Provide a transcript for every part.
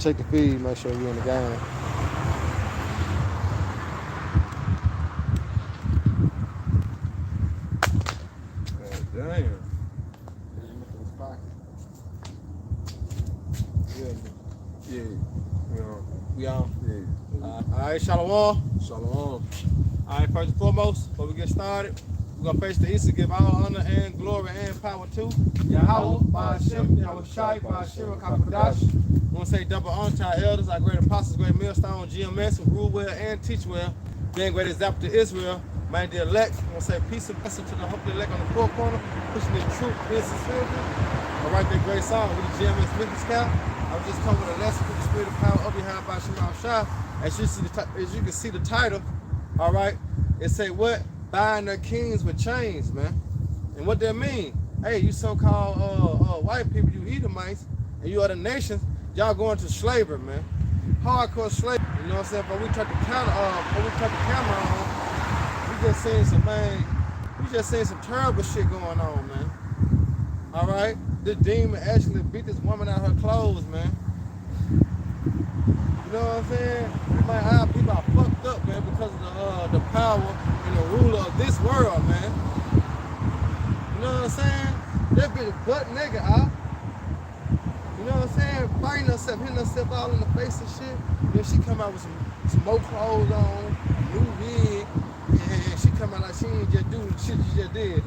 Check the feed, make sure you're in the game. God damn. Yeah. We on? Yeah. All right, Shalom. Shalom. All right, first and foremost, before we get started, we're going to face the east to give all honor and glory and power to Yahweh, Ba'ashem, Yahweh Shai, Ba'ashem, Kapadash. We want to say double honor to our elders, our great apostles, great millstone, GMS, who rule well and teach well, being great example to Israel, man, the elect. We want to say peace and blessing to the hopefully elect on the four corner, pushing the truth, peace, and sincerity. All right, that great song with the GMS Memphis Scout. I was just coming with a lesson for the spirit of power of Yahweh, Ba'ashem, Shai. As you can see the title, all right, it say what? Buying their kings with chains, man. And what that mean? Hey, you so-called white people, you Edomites, and you other nations, y'all going to slavery, man. Hardcore slavery. You know what I'm saying? But we cut the camera on, we just seeing some terrible shit going on, man. All right? This demon actually beat this woman out of her clothes, man. You know what I'm saying? Our people are fucked up, man, because of the power and the ruler of this world, man. You know what I'm saying? That bitch butt nigga out. You know what I'm saying? Fighting herself, hitting herself all in the face and shit. Then she come out with some more clothes on, a new wig, and she come out like she ain't just do the shit she just did.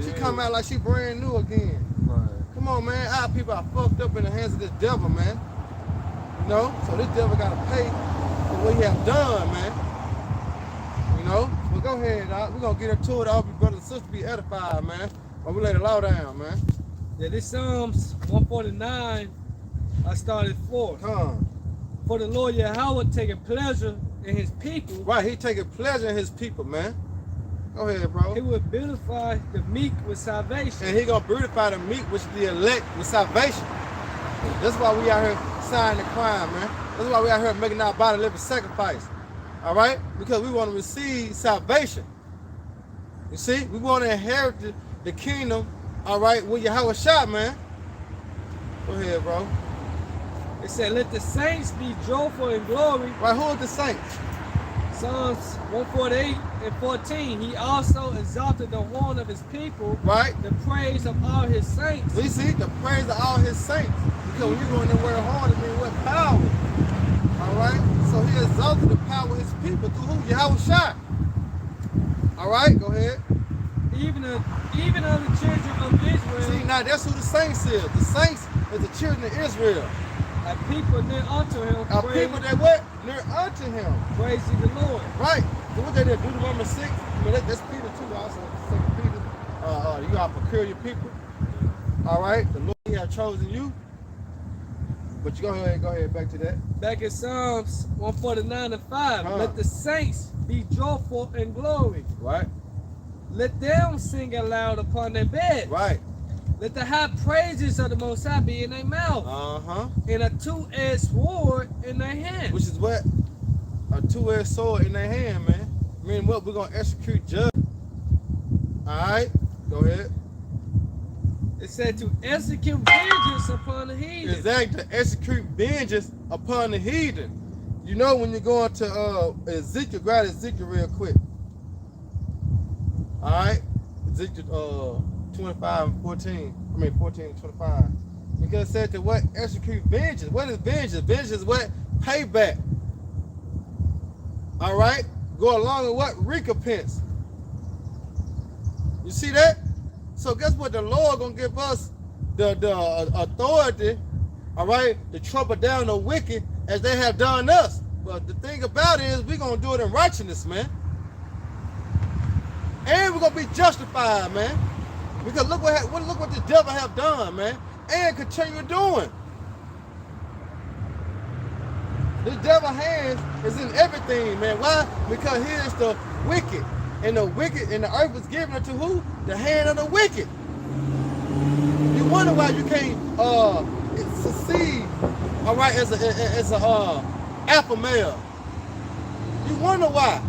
She come out like she brand new again. Right. Come on, man. Our people are fucked up in the hands of this devil, man. You know? So this devil gotta pay for what he have done, man. You know? Well, go ahead, dog. We're gonna get into it. I hope your brothers and sisters be edified, man. But we lay the law down, man. Yeah, this Psalms 149, I started 4. For the Lord Yahweh taking pleasure in his people. Right, he taking pleasure in his people, man. Go ahead, bro. He will beautify the meek with salvation. And he gonna beautify the meek, which is the elect, with salvation. That's why we out here signing the crime, man. That's why we out here making our body living sacrifice. All right? Because we want to receive salvation. You see? We want to inherit the kingdom, all right, with Yahweh Shai, man. Go ahead, bro. It said, let the saints be joyful in glory. Right, who are the saints? Psalms 148 and 14. He also exalted the horn of his people. Right. The praise of all his saints. We see the praise of all his saints. Because when you go in there with a horn, it means with power. All right? So he exalted the power of his people through who? Yahweh Shai. All right, go ahead. Even of the children of Israel. See, now that's who the saints is. The saints is the children of Israel. A people near unto him. A people that what? Near unto him. Praise ye the Lord. Right. So what they did, Deuteronomy 6, I mean, that's Peter too, also. 2 Peter. You got peculiar people. All right. The Lord he have chosen you. But you go ahead, back to that. Back in Psalms 149 and 5. Let the saints be joyful in glory. Right. Let them sing aloud upon their beds. Right. Let the high praises of the Most High be in their mouth. And a two-edged sword in their hand. Which is what? A two-edged sword in their hand, man. I mean, what? We're going to execute judgment. All right. Go ahead. It said to execute vengeance upon the heathen. Exactly. To execute vengeance upon the heathen. You know when you're going to Ezekiel, grab Ezekiel real quick. All right. Ezekiel 25 and 14. I mean 14 and 25. Because it said to what? Execute vengeance. What is vengeance? Vengeance is what? Payback. All right? Go along with what? Recompense. You see that? So guess what? The Lord gonna give us the authority, all right, to trample down the wicked as they have done us. But the thing about it is we're gonna do it in righteousness, man. And we're gonna be justified, man. Because look what the devil have done, man, and continue doing. The devil's hands is in everything, man. Why? Because he is the wicked, and the earth was given unto who? The hand of the wicked. You wonder why you can't succeed, all right, as a alpha male. You wonder why.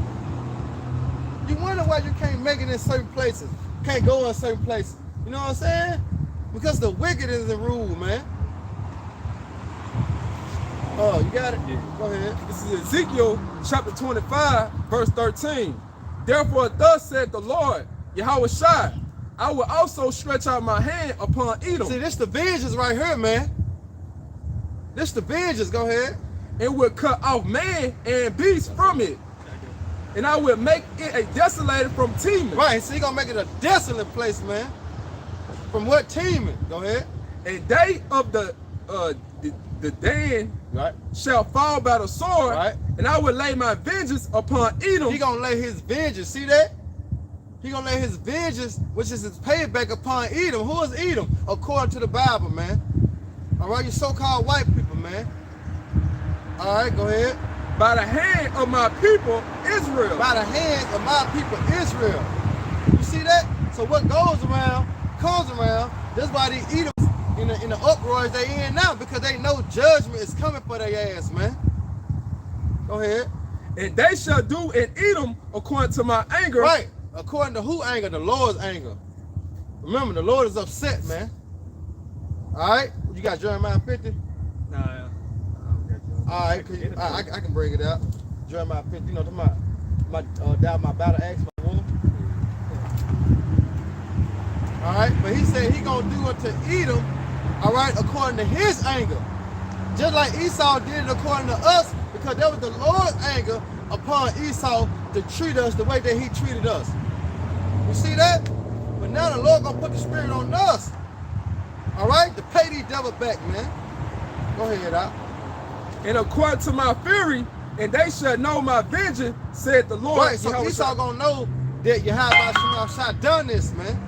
You wonder why you can't make it in certain places. Can't go in certain places. You know what I'm saying? Because the wicked is the rule, man. Oh, you got it? Yeah. Go ahead. This is Ezekiel chapter 25, verse 13. Therefore, thus said the Lord, Yahweh Shai, I will also stretch out my hand upon Edom. See, this the vengeance right here, man. This the vengeance. Go ahead. And will cut off man and beast from it. And I will make it a desolated from teeming. Right, so he gonna make it a desolate place, man. From what teeming? Go ahead. And they of the Dan Right. shall fall by the sword, Right. and I will lay my vengeance upon Edom. He gonna lay his vengeance. See that? He gonna lay his vengeance, which is his payback upon Edom. Who is Edom? According to the Bible, man. All right, you so-called white people, man. All right, go ahead. By the hand of my people Israel. By the hands of my people Israel. You see that? So what goes around comes around. That's why they Edom in the uproars they in now, because they know judgment is coming for their ass, man. Go ahead. And they shall do in Edom according to my anger. Right. According to who anger? The Lord's anger. Remember, the Lord is upset, man. All right. You got Jeremiah 50? Nah, I don't got you. All right. I can bring it out. Jeremiah 50. You know, to my down my battle axe, my woman. All right. But he said he gonna do it to Edom. All right, according to his anger. Just like Esau did it according to us, because that was the Lord's anger upon Esau to treat us the way that he treated us. You see that? But now the Lord gonna put the spirit on us. All right, to pay these devils back, man. Go ahead, out. And according to my fury, and they shall know my vengeance, said the Lord. Right, so Yahweh Esau Shai. gonna know that Yahweh done this, man.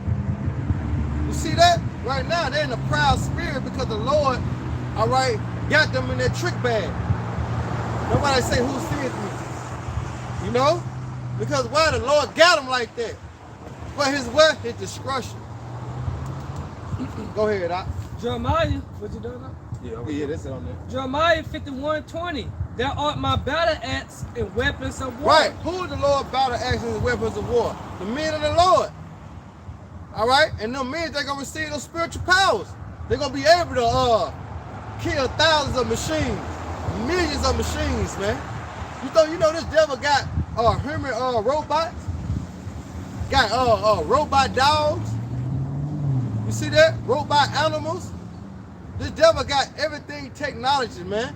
You see that? Right now, they're in a proud spirit because the Lord, all right, got them in their trick bag. Nobody say who sees me. You know? Because why the Lord got them like that? For his what? His discretion. Go ahead, Doc. Jeremiah, what you doing now? Yeah, that's it on there. Jeremiah 51:20. Thou art my battle axe and weapons of war. Right. Who is the Lord battle axes and weapons of war? The men of the Lord. All right? And them men, they're going to receive those spiritual powers. They're going to be able to kill thousands of machines, millions of machines, man. You know this devil got human robots? Got robot dogs? You see that? Robot animals? This devil got everything technology, man.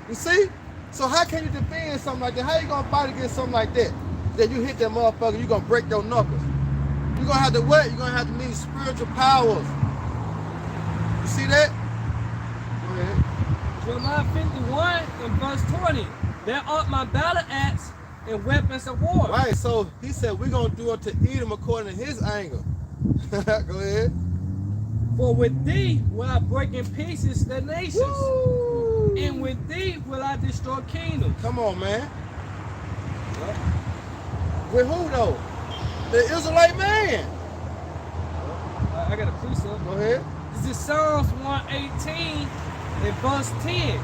You see? So how can you defend something like that? How you gonna fight against something like that? That you hit that motherfucker, you gonna break your knuckles. You're gonna have to what? You're gonna have to need spiritual powers. You see that? Go ahead. Jeremiah 51 and verse 20. Thou art my battle axe and weapons of war. Right, so he said we're gonna do it to Edom according to his anger. Go ahead. For with thee will I break in pieces the nations. Woo! And with thee will I destroy kingdoms. Come on, man. With who though? The Israelite man. I got a precept. Go ahead. This is Psalms 118 and verse 10.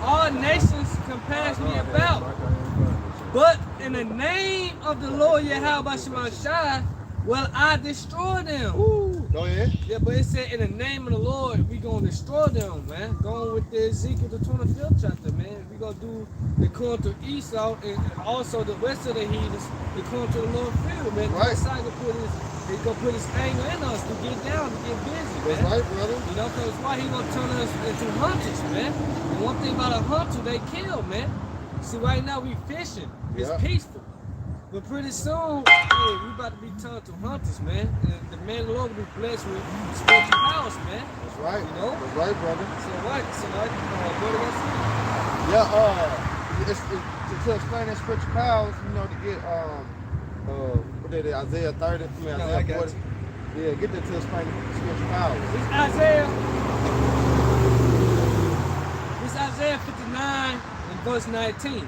All nations compass me about, but in the name of the Lord Yahweh Shai will I destroy them. Woo. Go ahead. Yeah, but it said in the name of the Lord we gonna destroy them, man. Going with the Ezekiel the 25th chapter, man. We gonna do the corn to Esau and also the rest of the heathens, the corn to the Lord field, man. Right. He's gonna put his anger in us to get down, to get busy, man. That's right, brother. You know, because why he gonna turn us into hunters, man. And one thing about a hunter, they kill, man. See, right now we fishing. It's Yeah. peaceful. But pretty soon, hey, we about to be turned to hunters, man. And the man of the Lord will be blessed with spiritual powers, man. That's right. You know? That's right, brother. So what? So like, what do I say? Yeah, to explain that spiritual powers, you know, to get what is it, Isaiah 30, No, Isaiah I got 40. Yeah, get that to explain the spiritual powers. This Isaiah 59 and verse 19.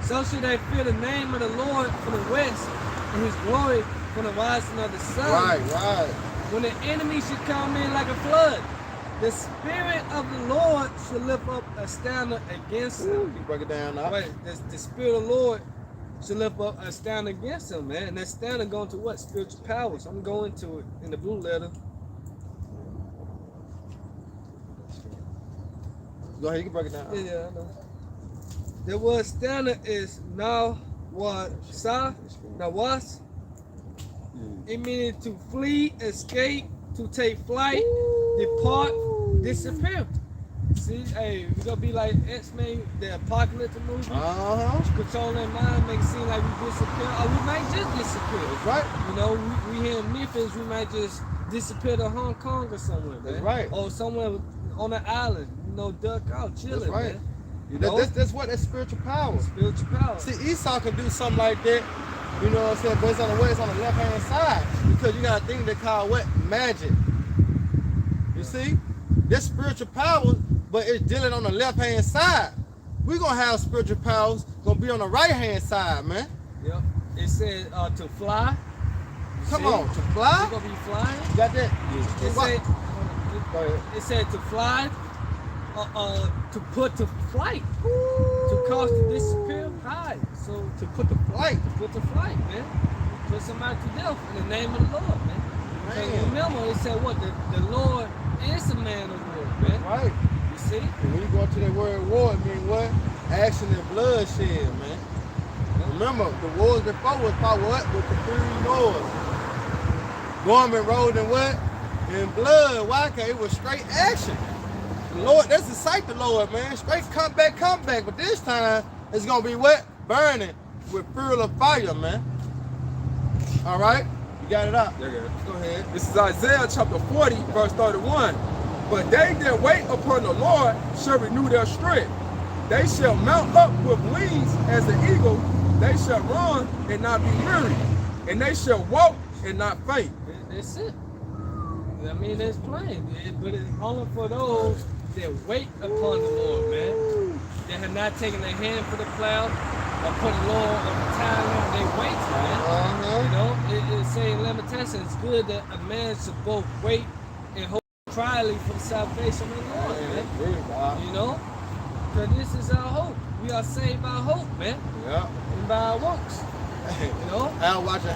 So should they fear the name of the Lord from the west and his glory from the rising of the sun. Right. When the enemy should come in like a flood, the spirit of the Lord should lift up a standard against him. You break it down now. Right, the spirit of the Lord should lift up a standard against him, man. And that standard going to what? Spiritual powers. I'm going to it in the blue letter. Go ahead, you can break it down. Yeah, I know. The word standard is nawas. It means to flee, escape, to take flight, depart, disappear. See, hey, we're gonna be like X-Men, the apocalypse movie. Control their mind, make it seem like we disappear, or we might just disappear. That's right. You know, we here in Memphis, we might just disappear to Hong Kong or somewhere, man. That's right. Or somewhere on an island, you know, duck out, chilling, That's right. man. You know? That's what, that's spiritual power. Spiritual power. See, Esau can do something like that, you know what I'm saying, but it's on the way, it's on the left-hand side. Because you got a thing they call what? Magic. You see? That's spiritual power, but it's dealing on the left-hand side. We're going to have spiritual powers going to be on the right-hand side, man. Yep. It said to fly. Come on, to fly? We're going to be flying. You got that? It said to fly, to put to flight, to cause to disappear, hide. So to put to flight, man. Put somebody to death in the name of the Lord, man. And remember, it said what? The Lord is a man of war, man. Right. You see? And when you go to that word war, it means what? Action and bloodshed, man. Remember, the wars before was about what? With the 3 Noahs. Gorman rolled in what? In blood. Why? Because it was straight action. The Lord, that's the sight the Lord, man. Straight come back. But this time, it's going to be what? Burning with fuel of fire, man. All right? You got it out. Yeah, yeah. Go ahead. This is Isaiah chapter 40, verse 31. But they that wait upon the Lord shall renew their strength. They shall mount up with wings as the eagle. They shall run and not be weary. And they shall walk and not faint. That's it. I mean, it's plain. But it's only for those that wait upon the Lord, man. That have not taken their hand for the plow or put the Lord on the time limit. They wait, man. You know, it say in Lamentations, it's good that a man should both wait and hope trially for the salvation of the Lord, man. You know? Because this is our hope. We are saved by hope, man. Yeah. And by our works. You know? I'll watch a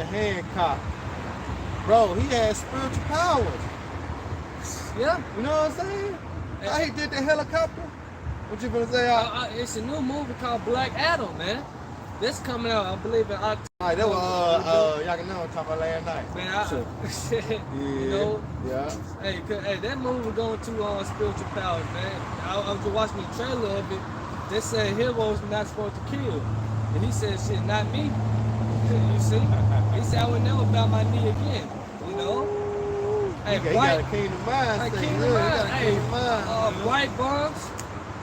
hand cop. Bro, he has spiritual powers. Yeah. You know what I'm saying? How he did the helicopter? What you gonna say? It's a new movie called Black Adam, man. This coming out, I believe, in October. Alright, that was y'all can know talking about last night. Man, you know, hey, that movie going too on spiritual powers, man. I was just watching the trailer of it. They said heroes not supposed to kill, and he said, "Shit, not me." You see? He said, "I would never bow my knee again." You know? Hey, he got a kingdom mind. Bright bombs.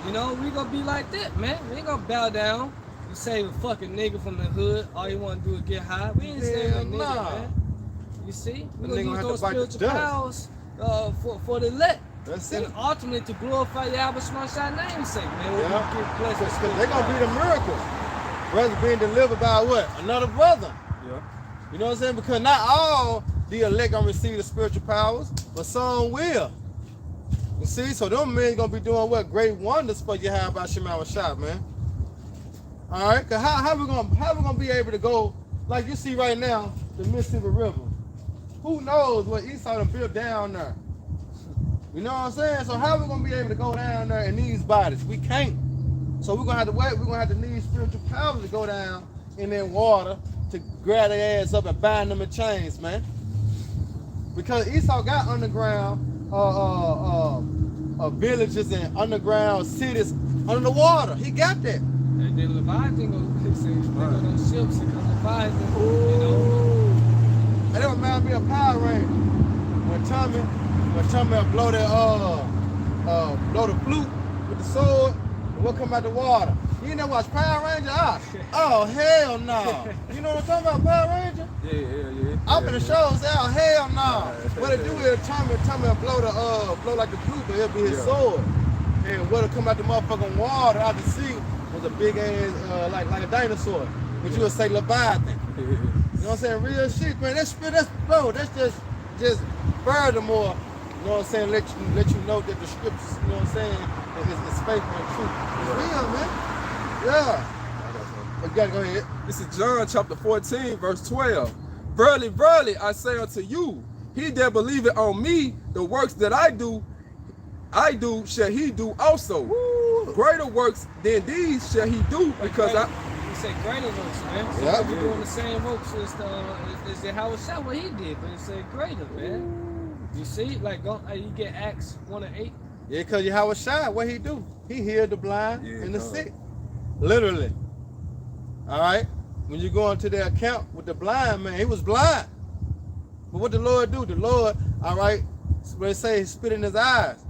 You know, we gonna be like that, man. We ain't gonna bow down. You save a fucking nigga from the hood. All you want to do is get high. We ain't saying no nigga, man. You see? We gonna use those spiritual powers for the elect. That's and it. ultimately to glorify Yahweh Shemashah's namesake, man. We get blessed. Because they're gonna be the miracles. Brothers being delivered by what? Another brother. Yeah. You know what I'm saying? Because not all the elect gonna receive the spiritual powers, but some will. You see, so them men gonna be doing what? Great wonders for Yahweh Shemashah, man. All right, cause how we gonna be able to go like you see right now the Mississippi River? Who knows what Esau done built down there? You know what I'm saying? So how we gonna be able to go down there in these bodies? We can't. So we're gonna have to wait. We're gonna have to need spiritual powers to go down in that water to grab their ass up and bind them in chains, man. Because Esau got underground villages and underground cities under the water. He got that. And then Leviathan go those ships and come Leviathan, you know. And that reminds me of Power Rangers. When Tommy blow that blow the flute with the sword, and what come out the water. You never watch Power Rangers? Oh hell no. You know what I'm talking about, Power Ranger? Yeah. Up in the shows, oh hell no. What it do is Tommy blow like the flute, but it'll be his sword. And what'll come out the motherfucking water out the sea was a big ass like a dinosaur. But you would say Leviathan. You know what I'm saying? Real shit, man. That's just furthermore, you know what I'm saying, let you know that the scriptures, you know what I'm saying, is faithful and true. It's real, man. Yeah. But you gotta go ahead. This is John chapter 14, verse 12. Verily, verily, I say unto you, he that believeth on me, the works that I do, I do shall he do also. Woo. Greater works than these shall he do, because You say greater works, man. So Yeah. we're doing the same works as the Howard shot what he did, but it said greater, man. You see, like you get Acts 1 and 8. Yeah, because Yahweh Shai, what he do? He healed the blind and the come. sick. Literally. All right? When you go into the account with the blind man, he was blind. But what the Lord do? The Lord, all right, when they say he spit in his eyes.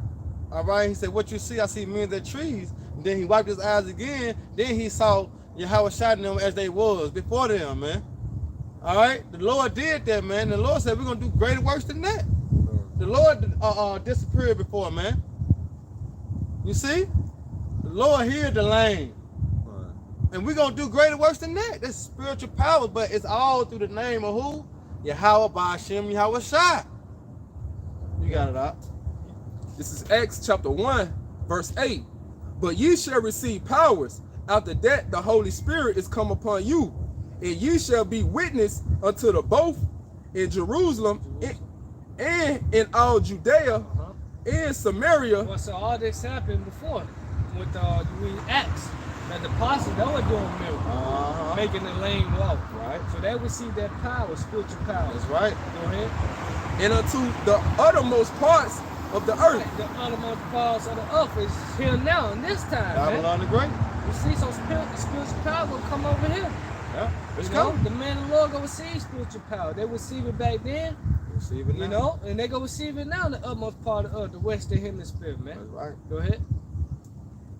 All right? He said, what you see, I see men that trees. And then he wiped his eyes again. Then he saw Yahweh Shai them as they was before them, man. All right? The Lord did that, man. The Lord said, we're going to do greater works than that. The Lord disappeared before, man. You see? The Lord healed the lame. And we're going to do greater works than that. That's spiritual power, but it's all through the name of who? Yahweh Ba'ashem Yahweh Shai. You got it out. this is Acts chapter 1, verse 8. But ye shall receive powers. After that, the Holy Spirit is come upon you. And ye shall be witness unto the both in Jerusalem and in all Judea and Samaria. Well, so all this happened before with Acts. That the apostles, they were doing miracles, making the lame walk. Right. So they received that power, spiritual power. That's right. Go ahead. And unto the uttermost parts of the earth. The uttermost parts of the earth is here now in this time, man. Babylon the Great. You see, some spiritual power will come over here. Yeah. It's You know, coming. the man of the Lord go receive spiritual power. They receive it back then, Receive it now. you know, and they go receive it now in the utmost part of the earth, the western hemisphere, man. That's right. Go ahead.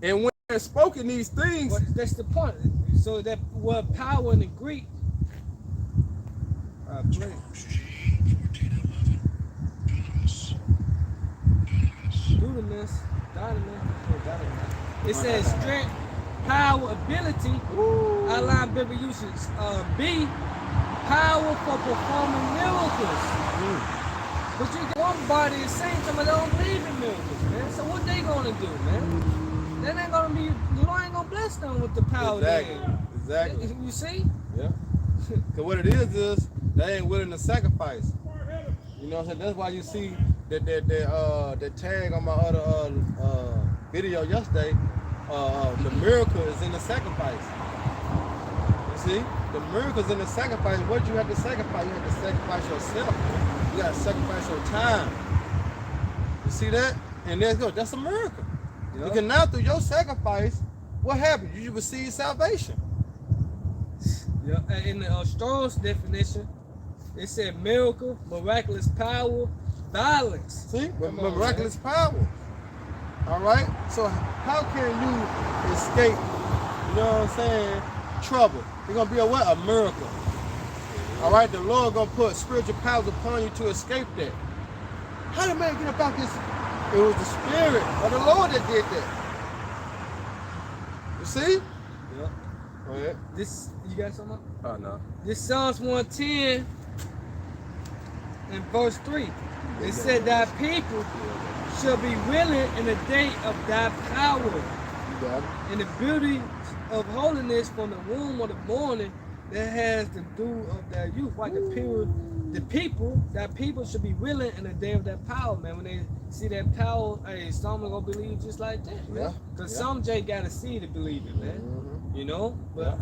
And when they spoken these things, Well, that's the point. So that word power in the Greek, it says strength, power, ability, outline biblical usage. B, power for performing miracles. But you get one body is saying somebody don't believe in miracles, man. So what they gonna do, man? They ain't gonna be, the Lord ain't gonna bless them with the power. Exactly. You see? Yeah. Because what it is they ain't willing to sacrifice. You know what I'm saying? That's why you see that tag on my other video yesterday. The miracle is in the sacrifice. You see? The miracle is in the sacrifice. What you have to sacrifice? You have to sacrifice yourself. You got to sacrifice your time. You see that? And there you go. That's a miracle. Yep. Because now through your sacrifice, what happened? You receive salvation. Yeah. In the Strong's definition, it said miracle, miraculous power, violence. See? Come on, Miraculous power. All right? So how can you escape, you know what I'm saying, trouble? It's going to be a what? A miracle. All right? The Lord going to put spiritual powers upon you to escape that. How did man get about this? It was the Spirit of the Lord that did that. You see? Yeah. Go ahead. This, you got something? oh no, This Psalms 110 and verse 3. It said, thy people shall be willing in the day of thy power, You got it. and the beauty of holiness from the womb of the morning that has the dew of their youth. Like the people, that people should be willing in the day of that power, man. When they see that power, hey, some are gonna believe just like that, man. Yeah. Because Yeah. some Jake gotta see to believe it, man. Mhm. You know? But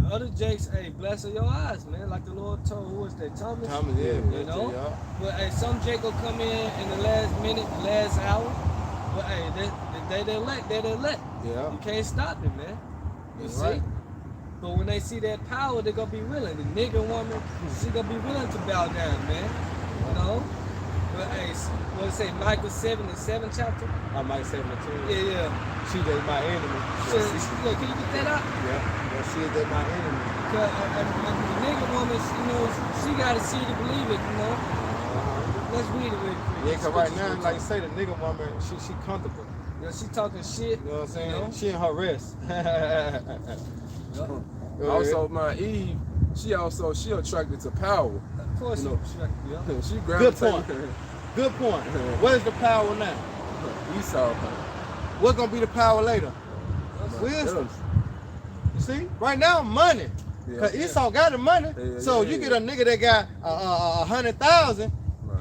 other Jakes, hey, bless your eyes, man. Like the Lord told, who was that? Thomas? Thomas, yeah. You know? Yeah. But hey, some Jake will come in the last minute, the last hour. But hey, they elect. Yeah. You can't stop it, man. You That's see? right. But when they see that power, they're gonna be willing. The nigga woman, she gonna be willing to bow down, man. You know? But hey, what it say, Michael 7, the 7th chapter? I might say my too. Yeah. She is my enemy. So, look, can you get that out? Yeah. She is my enemy. Cause the nigga woman, you know, she gotta see to believe it, you know? Let's read it real quick. Yeah, cause right now, like you say, the nigga woman, she comfortable. You know, she talking shit. You know what I'm saying? You know? She in her rest. also my Eve, she attracted to power. Of course, You know, yeah. She Good gravitated point. Good point. What is the power now? Esau. What's gonna be the power later? Wisdom. You see? Right now, money. Cause Esau got the money. So you get a nigga that got 100,000.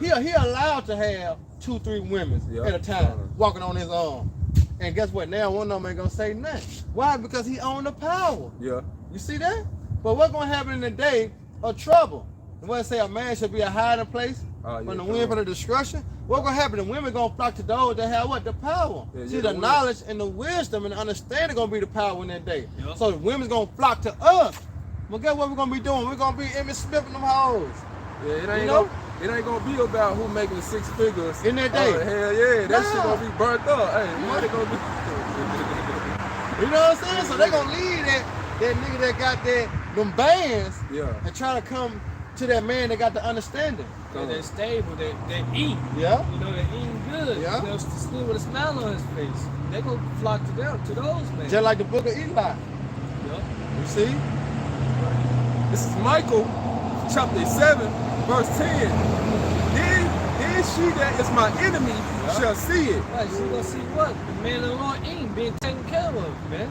He allowed to have 2, 3 women Yeah. at a time walking on his arm. And guess what? Now one of them ain't gonna say nothing. Why? Because he owned the power. Yeah. You see that? But what's gonna happen in the day of trouble? And what say a man should be a hiding place from the wind, from the destruction? What's gonna happen? The women gonna flock to those that have what? The power. Yeah, See, yeah, the the knowledge and the wisdom and the understanding gonna be the power in that day. Yep. So the women's gonna flock to us. Well, guess what we're gonna be doing? We're gonna be Emmitt Smith and them hoes. Yeah, it ain't You know? it ain't gonna be about who making 6 figures In that day. Hell yeah, that shit Nah. gonna be burnt up. Hey, money gonna be. You know what I'm saying? So they gonna leave that nigga that got them bands Yeah. and try to come to that man that got the understanding. They're stable. They eat. Yeah. You know, they're eating good. Yeah. They're still with a smile on his face. They gonna flock to them, to those men. Just like the book of Eli. Yup. You see? This is Michael, chapter 7, verse 10. Then she that is my enemy shall see it. Right, so you gonna see what? The man of the Lord ain't being taken care of, man.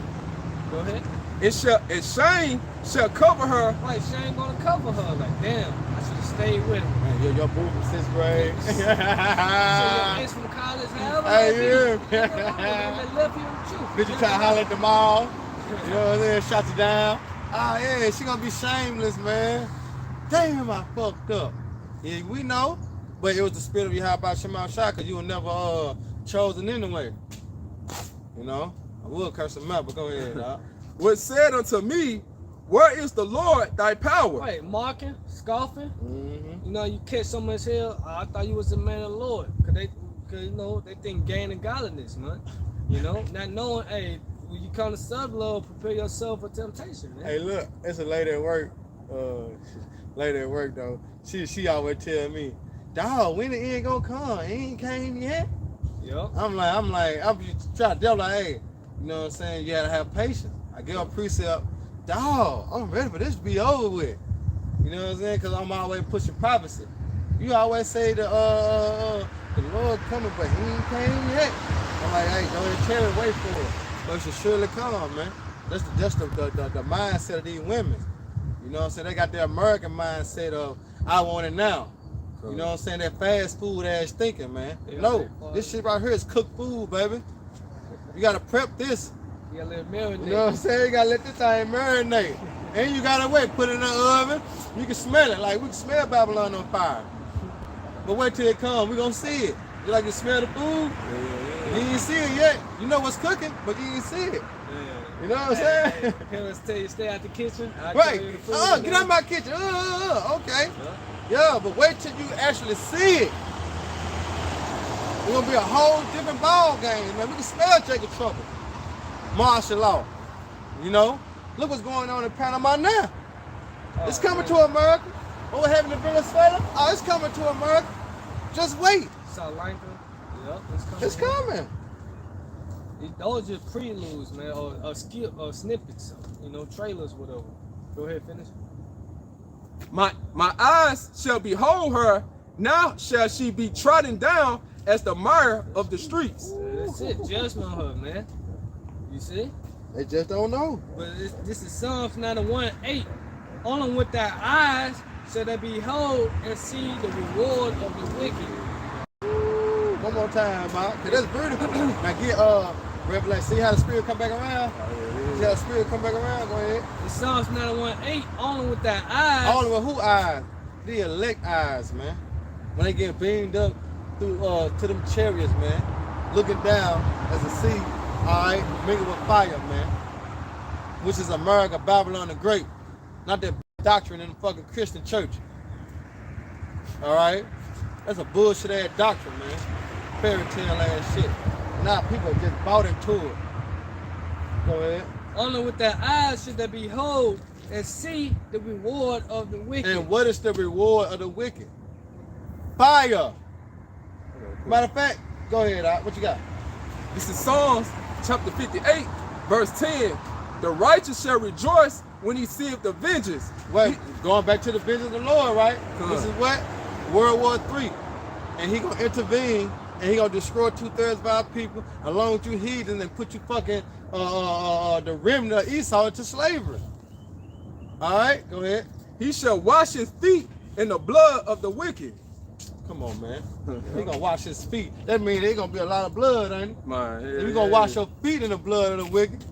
Go ahead. And shame shall cover her. Right, she ain't gonna cover her. Like, damn, I should have stayed with him. Man, your boo from 6th grade. So your ex from college, however Hey, that be. yeah. They left you with you. Bitch, you try to holler at the mall. You know what I'm saying? Shot you down. Oh, yeah, she gonna be shameless, man. Damn, I fucked up. Yeah, we know. But it was the spirit of Yahweh Shema Shah, because you were never chosen anyway. You know? I would curse him out, but go ahead, dog. Was said unto me, where is the Lord thy power? Right, mocking, scoffing. Mm-hmm. You know, you catch someone's hell. I thought you was the man of the Lord. Cause you know, they think gain and godliness, man. You know, not knowing, hey, when you come to serve the Lord, prepare yourself for temptation, man. Hey, look, it's a lady at work. Lady at work, though. She always tell me, dog, when the end gonna come? It ain't came yet. Yup. I'm just trying to tell her, hey, you know what I'm saying? You gotta have patience. I give her a precept, dog, I'm ready for this to be over with. You know what I'm saying? Because I'm always pushing prophecy. You always say the Lord coming, but he ain't came yet. I'm like, hey, go ahead and tell him, wait for it. But it should surely come, man. That's the mindset of these women. You know what I'm saying? They got their American mindset of, I want it now. You know what I'm saying? That fast food ass thinking, man. Yeah, No, this shit right here is cooked food, baby. You gotta prep this. You gotta let it marinate. You know what I'm saying? You gotta let this thing marinate. And you gotta wait, put it in the oven. You can smell it, like we can smell Babylon on fire. But wait till it comes, we gonna see it. You like to smell the food? You ain't see it yet. You know what's cooking, but you ain't see it. Yeah. You know what I'm saying? Hey, parents tell you stay out the kitchen. I Right. tell you the food, Get out of my kitchen. Okay. Yeah, but wait till you actually see it. It's gonna be a whole different ball game, man. We can smell Jacob trouble. Martial law. You know? Look what's going on in Panama now. It's coming to America. What happened in Venezuela? Oh, it's coming to America. Just wait. South Lanka. Yep, it's coming. It's coming. Those are just preludes, man, or snippets, you know, trailers, whatever. Go ahead, finish. My eyes shall behold her, now shall she be trodden down as the mire of the streets. That's it, judgment on her, man. You see? They just don't know. But this is Psalms 91:8. Only with their eyes shall they behold and see the reward of the wicked. One more time, Mark. That's beautiful. Now get Revelation. See how the spirit come back around? See how the spirit come back around? Go ahead. It's Psalms 91:8. Only with their eyes. Only with who eyes? The elect eyes, man. When they get beamed up through to them chariots, man. Looking down as a sea, alright, mingled with fire, man. Which is America, Babylon the Great. Not that doctrine in the fucking Christian church. Alright? That's a bullshit ass doctrine, man. Fairy tale ass shit. Now people just bought into it. Go ahead. Only with their eyes should they behold and see the reward of the wicked. And what is the reward of the wicked? Fire. Matter of fact, go ahead, Doc. What you got? This is Psalms chapter 58, verse 10. The righteous shall rejoice when he seeth the vengeance. Wait, going back to the vengeance of the Lord, right? Come This on. is what? World War III. And he gonna intervene and he gonna destroy 2/3 of our people along with you heathens and put you fucking the remnant of Esau into slavery. All right, go ahead. He shall wash his feet in the blood of the wicked. Come on, man. He gonna wash his feet. That means there's gonna be a lot of blood, ain't it? Man, If you gonna wash your feet in the blood of the wicked,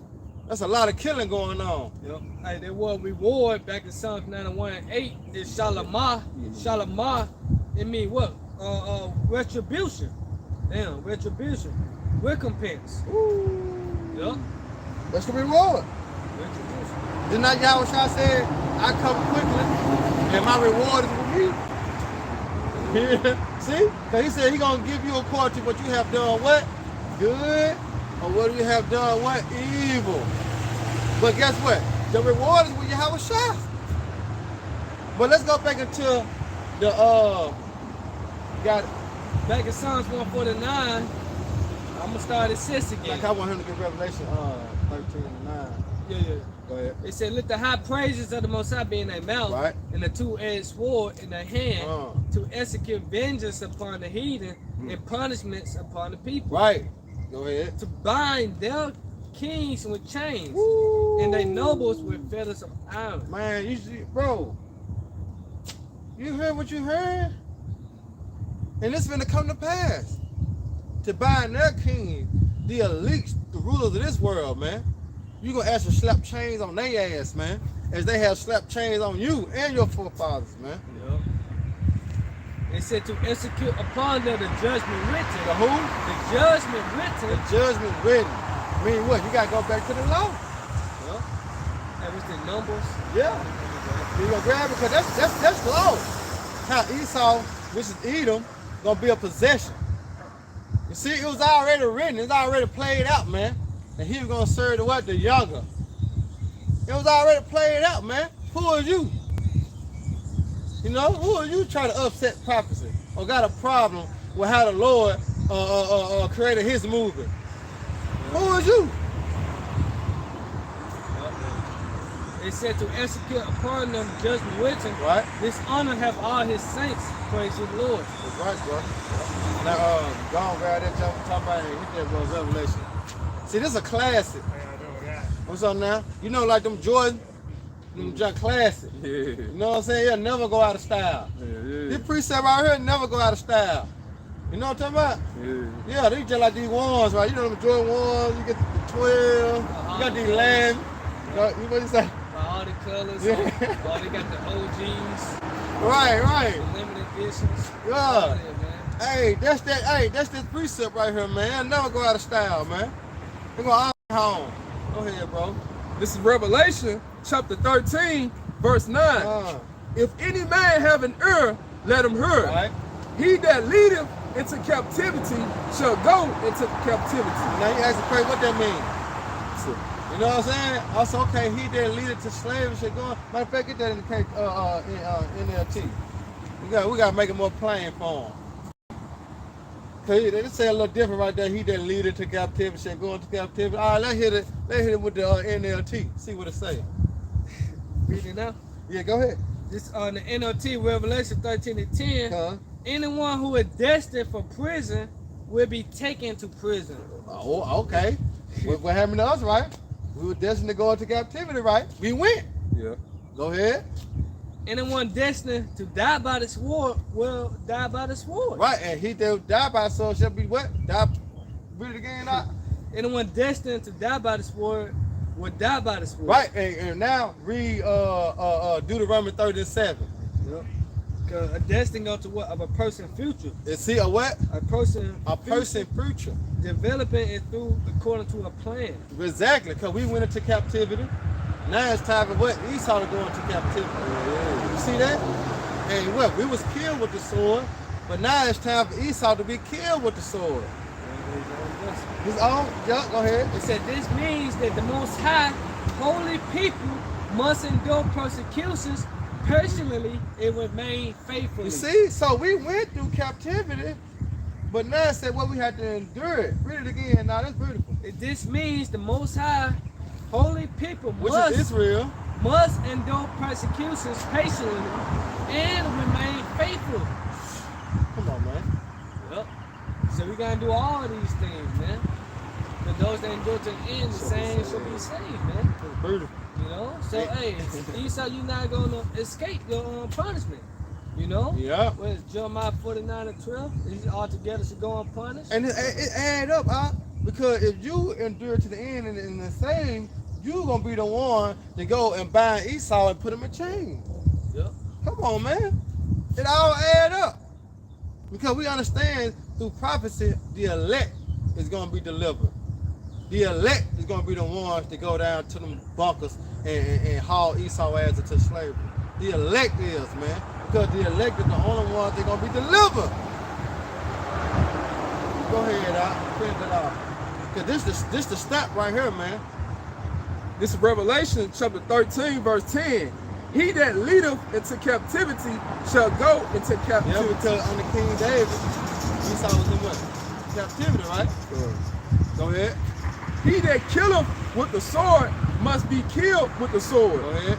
that's a lot of killing going on. Yep. Hey, there was reward back in Psalms 91:8 is Shalamah. Shalamah, it mean what? Retribution. Damn, retribution. Recompense. Yep. That's the reward. Retribution. Did not Yahweh Shah said, I come quickly and my reward is with me? See? Because he said he gonna give you according to what you have done what? Good. Or what you have done what? Evil. But guess what? The reward is with Yahweh Shah. But let's go back into the got it. Back in Psalms 149, I'm gonna start at 6 again. Like I want him to get Revelation 13 and 9. Yeah. Go ahead. It said, let the high praises of the Most High be in their mouth, Right. and the two-edged sword in their hand, to execute vengeance upon the heathen and punishments upon the people. Right. Go ahead. To bind their kings with chains and their nobles with fetters of iron. Man, you see, bro. You heard what you heard? And it's gonna come to pass. To bind their king, the elites, the rulers of this world, man. You gonna ask to slap chains on their ass, man. As they have slapped chains on you and your forefathers, man. Yep. It said to execute upon them the judgment written. The who? The judgment written. The judgment written. Mean what? You gotta go back to the law. Yep. That was the numbers. Yeah. You gonna grab it because that's law. How Esau, which is Edom, gonna be a possession. You see, it was already written, it's already played out, man. And he was gonna serve the what? The younger. It was already played out, man. Who are you? You know, who are you trying to upset prophecy? Or got a problem with how the Lord created his movement? Who is you? It said to execute upon them judgment written. Right. This honor have all his saints. Praise the Lord. That's right, bro. Now, go on, grab that jump, talk about it. Hit that, bro, Revelation. See, this is a classic. What's up now? You know, like them Jordan, them junk classic. Yeah. You know what I'm saying? He'll never go out of style. Yeah. This precept right here never go out of style. You know what I'm talking about? Yeah. Yeah, they just like these ones, right? You know them Jordan ones, you get the 12, you got these land. You know what you say? All the colors. Yeah. All they got the OGs. Right. The limited editions. Yeah. All that, man. Hey, that's this precept right here, man. It'll never go out of style, man. They're gonna home. Go ahead, bro. This is Revelation chapter 13, verse 9. If any man have an ear, let him hear. Right. He that leadeth into captivity shall go into captivity. Now you ask the question, what that mean? You know what I'm saying? Also, okay, he that leadeth to slavery shall go. Matter of fact, get that in the NLT. We gotta make it more plain for him. Cause they say a little different right there. He that leadeth to captivity shall go into captivity. All right, let's hit it with the NLT. See what it say. Read it now. Yeah, go ahead. This on the NLT, Revelation 13 and 10. Anyone who is destined for prison will be taken to prison. Oh, okay. What happened to us, right? We were destined to go into captivity, right? We went. Yeah. Go ahead. Anyone destined to die by the sword will die by the sword. Right, and he that die by the sword shall be what? Die. Read it again. Anyone destined to die by the sword will die by the sword. Right, and now read Deuteronomy 30:7. Yep. Cause a destined go to what? Of a person future. And see a what? A person future. Developing it through according to a plan. Exactly, because we went into captivity. Now it's time for what? Esau to go into captivity. You see that? And what? We was killed with the sword, but now it's time for Esau to be killed with the sword. His own, yeah, go ahead. It said this means that the Most High, holy people must endure persecutions personally and remain faithfully. You see? So we went through captivity, but now it said what we had to endure it. Read it again. Now that's beautiful. This means the Most High, holy people Which is Israel. must endure persecutions patiently and remain faithful. Come on, man. Yep. So we gotta do all these things, man. But those that endure to the end, the same shall be saved, man. It's beautiful. You know? So hey, Esau, you're not gonna escape your punishment. You know? Yeah. Where's Jeremiah 49:12? These altogether should go unpunished. And it add up, because if you endure to the end and the same, you gonna be the one to go and bind Esau and put him in chains. Yep. Come on, man. It all add up. Because we understand through prophecy, the elect is gonna be delivered. The elect is gonna be the ones to go down to them bunkers and haul Esau ass into slavery. The elect is, man. Because the elect is the only ones that gonna be delivered. Go ahead, print it out. Because this the step right here, man. This is Revelation chapter 13, verse 10. He that leadeth into captivity shall go into captivity. Yeah, because under King David, Esau was in what? Captivity, right? Go ahead. He that killeth with the sword must be killed with the sword. Go ahead.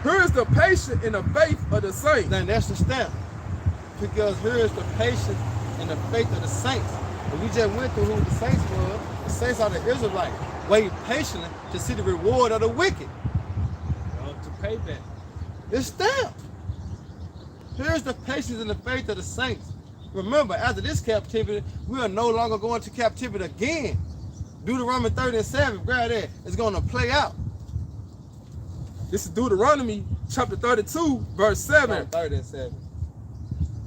Here is the patience and the faith of the saints. Then that's the step. Because here is the patience and the faith of the saints. And we just went through who the saints were. The saints are the Israelites, waiting patiently to see the reward of the wicked. To pay back. It's stamped. Here's the patience and the faith of the saints. Remember, after this captivity, we are no longer going to captivity again. Deuteronomy 30:7, grab that. It's going to play out. This is Deuteronomy chapter 32, verse 7. 30:7.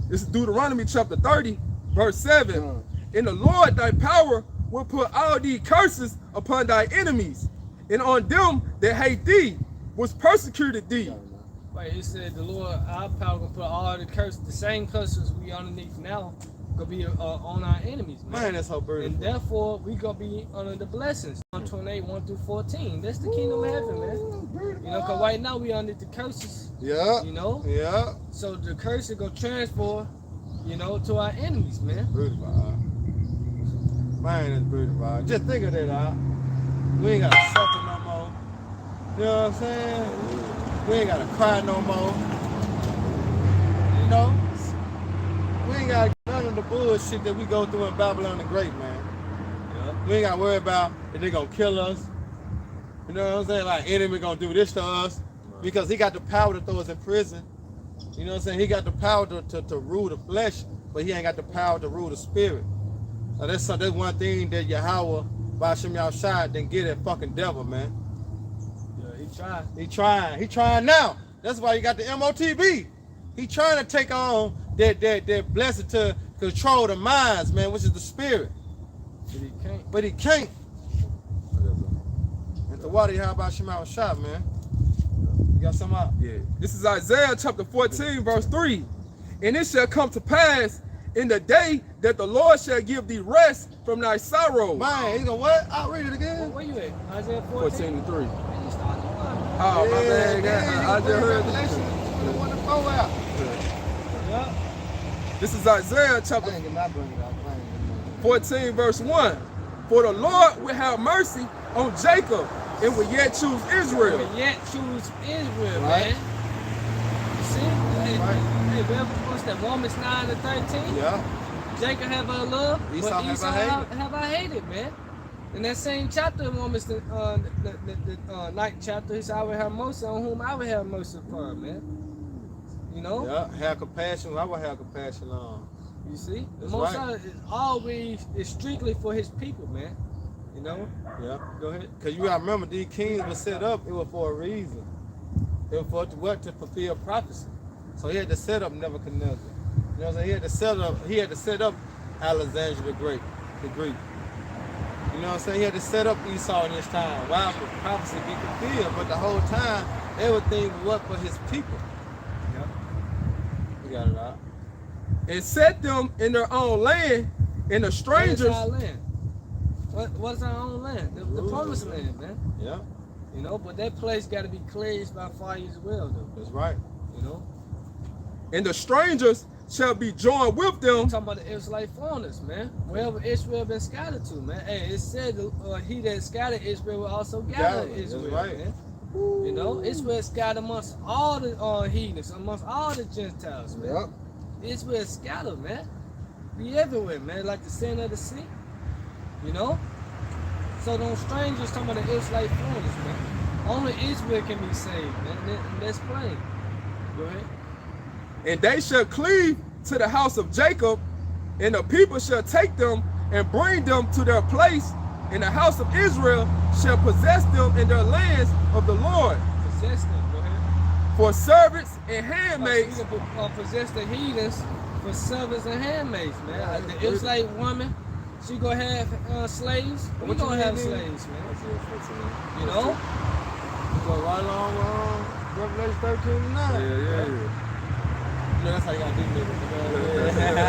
This is Deuteronomy chapter 30, verse 7. In the Lord thy power will put all these curses upon thy enemies, and on them that hate thee, which persecuted thee. Wait, he said the Lord, our power gonna put all the curses, the same curses we underneath now, gonna be on our enemies, man. Man, that's so beautiful. And therefore, we gonna be under the blessings. 128, 1-14. That's the kingdom of heaven, man. You know, because right now we under the curses. Yeah. You know? Yeah. So the curse is gonna transfer, you know, to our enemies, man. Beautiful. Man, it's beautiful. Just think of that, we ain't gotta suffer no more. You know what I'm saying? We ain't gotta cry no more. You know? We ain't gotta get none of the bullshit that we go through in Babylon the Great, man. Yeah. We ain't gotta worry about if they gonna kill us. You know what I'm saying? Like, enemy gonna do this to us. Because he got the power to throw us in prison. You know what I'm saying? He got the power to rule the flesh, but he ain't got the power to rule the spirit. So that's one thing that Yahweh, Ba'ashem Yahushua, didn't get that fucking devil, man. Yeah, he tried. He trying. He trying now. That's why you got the MOTB. He trying to take on that blessing to control the minds, man, which is the spirit. But he can't. But he can't. And the water, how about Shema Shop, man? You got something out? Yeah. This is Isaiah chapter 14, verse 3. And it shall come to pass in the day that the Lord shall give thee rest from thy sorrow. Man, he's gonna what? I'll read it again. Where you at? Isaiah 14 and 3. Man, you started one. Oh, my bad. I just heard this. Revelation 21:4 out. Yeah. This is Isaiah I chapter ain't not bring it out. 14, verse 1. For the Lord will have mercy on Jacob and will yet choose Israel. But yet choose Israel, Right. man. You see? Hey, what's that? Romans 9:13. Yeah. Jacob have I loved, Esau but have Esau I hated. have I hated, man. In that same chapter, Romans, the 9th chapter, he said, I will have mercy on whom I will have mercy upon, man. You know? Yeah. Have compassion. I will have compassion on. You see? The That's Most right. High is always is strictly for his people, man. You know? Yeah. Go ahead. Because you gotta remember, these kings were set up, it was for a reason. It was for what? To fulfill prophecy. So he had to set up Nebuchadnezzar. You know what I'm saying? He had to set up Alexander the Great, the Greek. You know what I'm saying? He had to set up Esau in his time. Why? For prophecy be fulfilled. But the whole time, everything was for his people. Yep. You got it out. And set them in their own land, and the strangers. What is our land? What's our own land? The promised land, man. Yeah, You know, but that place got to be cleansed by fire as well, though. that's right. You know? And the strangers shall be joined with them. I'm talking about the Israelite foreigners, man. Wherever Israel been scattered to, man. Hey, it said he that scattered Israel will also gather Gather, that's Israel, right. man. You know, Israel scattered amongst all the heathens, amongst all the Gentiles, man. Yep. Israel scattered, man. Be everywhere, man, like the sand of the sea. You know? So those strangers talking about the Israelite foreigners, man. Only Israel can be saved, man. And that's plain. Go ahead. And they shall cleave to the house of Jacob, and the people shall take them and bring them to their place, and the house of Israel shall possess them in their lands of the Lord. Possess them, go ahead. For servants and So handmaids. you can possess the heathens for servants and handmaids, man. Yeah, The Israelite woman, she gonna have slaves. We What you gonna have mean, slaves, man. You You know? go right along Revelation 13 and 9. Yeah. You know, that's how you gotta do niggas.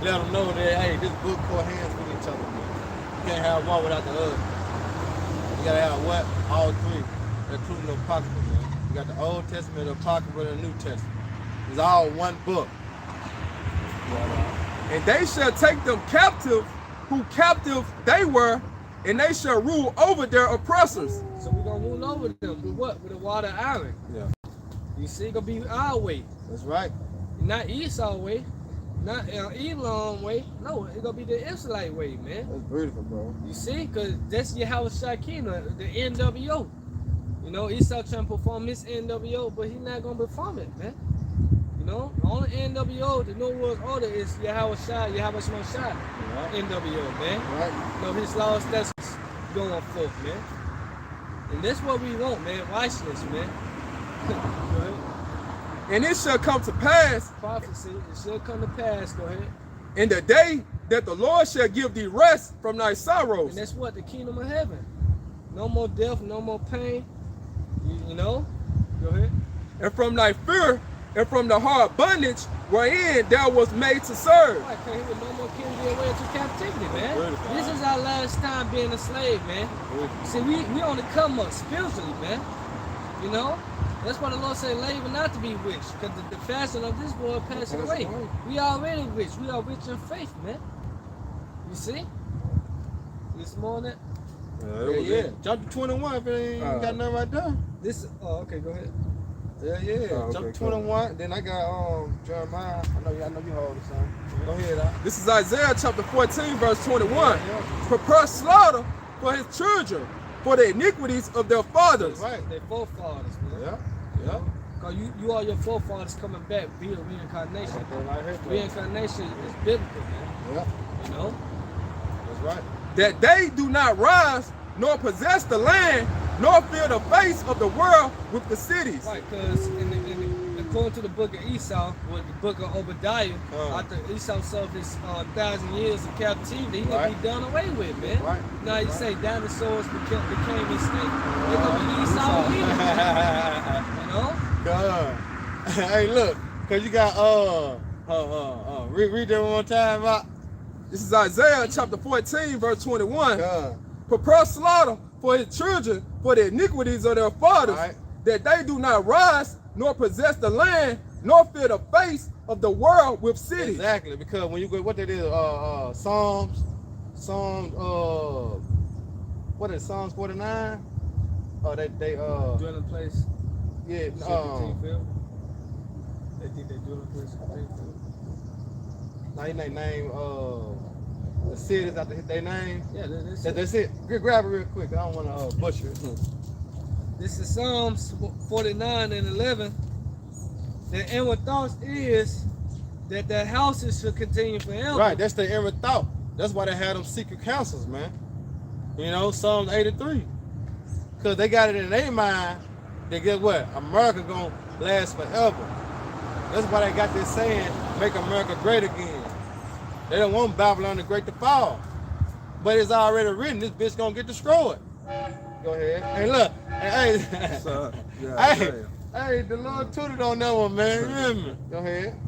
Let them know that, hey, this book core hands with each other, man. You can't have one without the other. You gotta have what? All three, including the Apocrypha, man. You got the Old Testament, the Apocrypha, and the New Testament. It's all one book. And they shall take them captive, who captive they were, and they shall rule over their oppressors. So we gonna rule over them with what? With the water iron. Yeah, You see, it gonna be our way. that's right. Not Esau way. Not Elon way. No, it gonna be the Israelite way, man. That's beautiful, bro. You see, because that's Yahweh Shakina, the NWO. You know, Esau trying to perform his NWO, but he's not going to perform it, man. You know, the only NWO, the New World Order is Yahweh Shai, Yahweh Shai, Right. NWO, man. Right. You know, his laws, that's going forth, man. And that's what we want, man. Righteousness, man. Go ahead. And it shall come to pass Prophecy, it shall come to pass, go ahead. in the day that the Lord shall give thee rest from thy And sorrows. that's what? The kingdom of heaven. No more death, no more pain. You know? Go ahead. And from thy fear, and from the hard bondage wherein thou was made to serve. Right, cause he was no more king be away into captivity, man. Beautiful. This is our last time being a slave, man. See, we on the come up spiritually, man. You know? That's why the Lord said, labor not to be rich, because the fashion of this world passing That's away. right. We already rich. We are rich in faith, man. You see? It's more than that. Yeah. Jump to 21 if it ain't got nothing right there. This, oh, okay, go ahead. Yeah. Oh, Jump okay, to 21. Then I got Jeremiah. I know you hold it, son. Go ahead, This is Isaiah chapter 14, verse 21. Yeah. Prepare slaughter for his children, for the iniquities of their fathers. That's right. Their forefathers, man. Yeah. Yeah. Because you are your forefathers coming back via reincarnation. Right here. Reincarnation is biblical, man. Yeah. You know? That's right. That they do not rise, nor possess the land, nor fill the face of the world with the cities. Right, because according to the book of Esau, or the book of Obadiah, after Esau suffered his 1,000 years of captivity, he gonna Right. be done away with, man. Right. Now you Right. say dinosaurs became extinct. They're gonna be Esau again. You know? God. Hey, look, cause you got read that one more time, Rock. This is Isaiah chapter 14, verse 21. God. Prepare slaughter for his children, for the iniquities of their fathers, Right. that they do not rise, nor possess the land, nor fill the face of the world with cities. Exactly, because when you go, what that is, Psalms, what is it, Psalms 49? They Dwelling place. yeah, They think they dwelling place is Greenfield. now they name the cities after their name. Yeah, That's it. Grab it real quick. I don't want to butcher it. this is Psalms 49 and 11. The inward thoughts is that their houses should continue forever. Right, that's the inward thought. That's why they had them secret councils, man. You know, Psalms 83. Because they got it in their mind that guess what? America gonna last forever. That's why they got this saying, make America great again. They don't want Babylon the Great to fall. But it's already written, this bitch gonna get destroyed. Go ahead. Hey, look. Hey, hey, the Lord tooted on that one, man. Remember. Go ahead.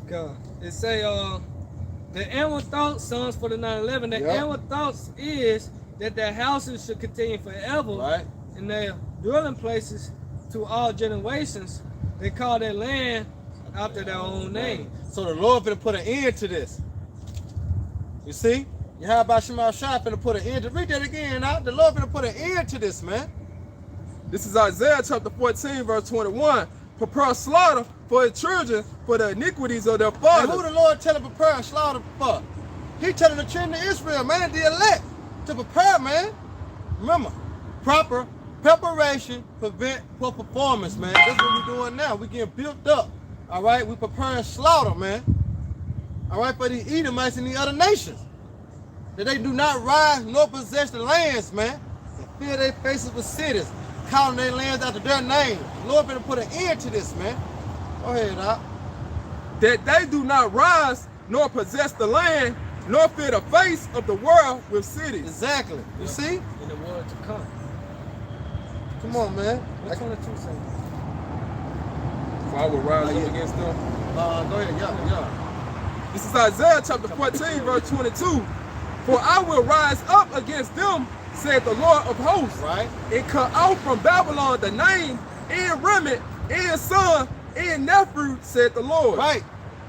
God. It say, the inward thoughts, Psalms 49:11, the Yep. inward thoughts is that their houses should continue forever, Right. and their dwelling places to all generations. They call their land after their own name. So the Lord finna put an end to this. You see? How about Shema Shah finna put an end to, read that again now. The Lord finna put an end to this, man. This is Isaiah chapter 14, verse 21. Prepare slaughter for his children, for the iniquities of their And fathers. who the Lord telling prepare and slaughter for? He telling the children of Israel, man, the elect, to prepare, man. Remember, proper preparation prevent poor performance, man. That's what we're doing now. We getting built up All right, we preparing slaughter, man. All right, for the Edomites and the other nations. That they do not rise nor possess the lands, man. And fill their faces with cities, calling their lands after their name. Lord better put an end to this, man. Go ahead, Doc. That they do not rise nor possess the land, nor fill the face of the world with cities. Exactly. You see? In the world to come. Come on, man. What 22 say? For I will rise up against them. Go ahead, yeah. This is Isaiah chapter 14, verse 22. For I will rise up against them, said the Lord of hosts, Right. and cut off from Babylon the name, and remnant, and son, and nephew, said the Lord. Right.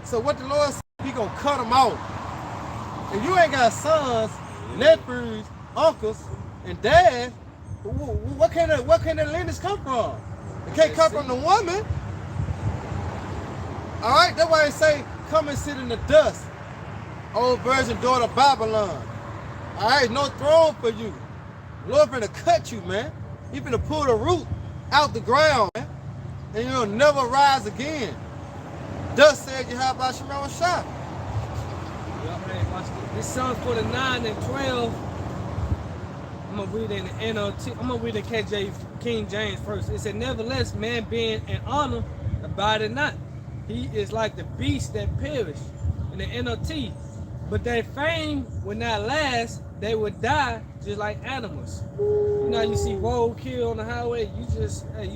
So what the Lord said, he gonna cut them off. If you ain't got sons, nephews, uncles, and dads, what can the lineage come from? It can't come from the woman. All right, that's why they say, come and sit in the dust, old virgin daughter of Babylon. All right, no throne for you. Lord finna cut you, man. He finna pull the root out the ground, man. And you'll never rise again. Thus said Yahweh Shemel Shah. Hey, watch this. This Psalms 49 and 12. I'm gonna read in the NLT. I'm gonna read the King James first. It said, nevertheless, man being in honor abideth not. He is like the beast that perish. In the NLT. But their fame will not last. They would die just like animals. You know, you see roadkill on the highway. You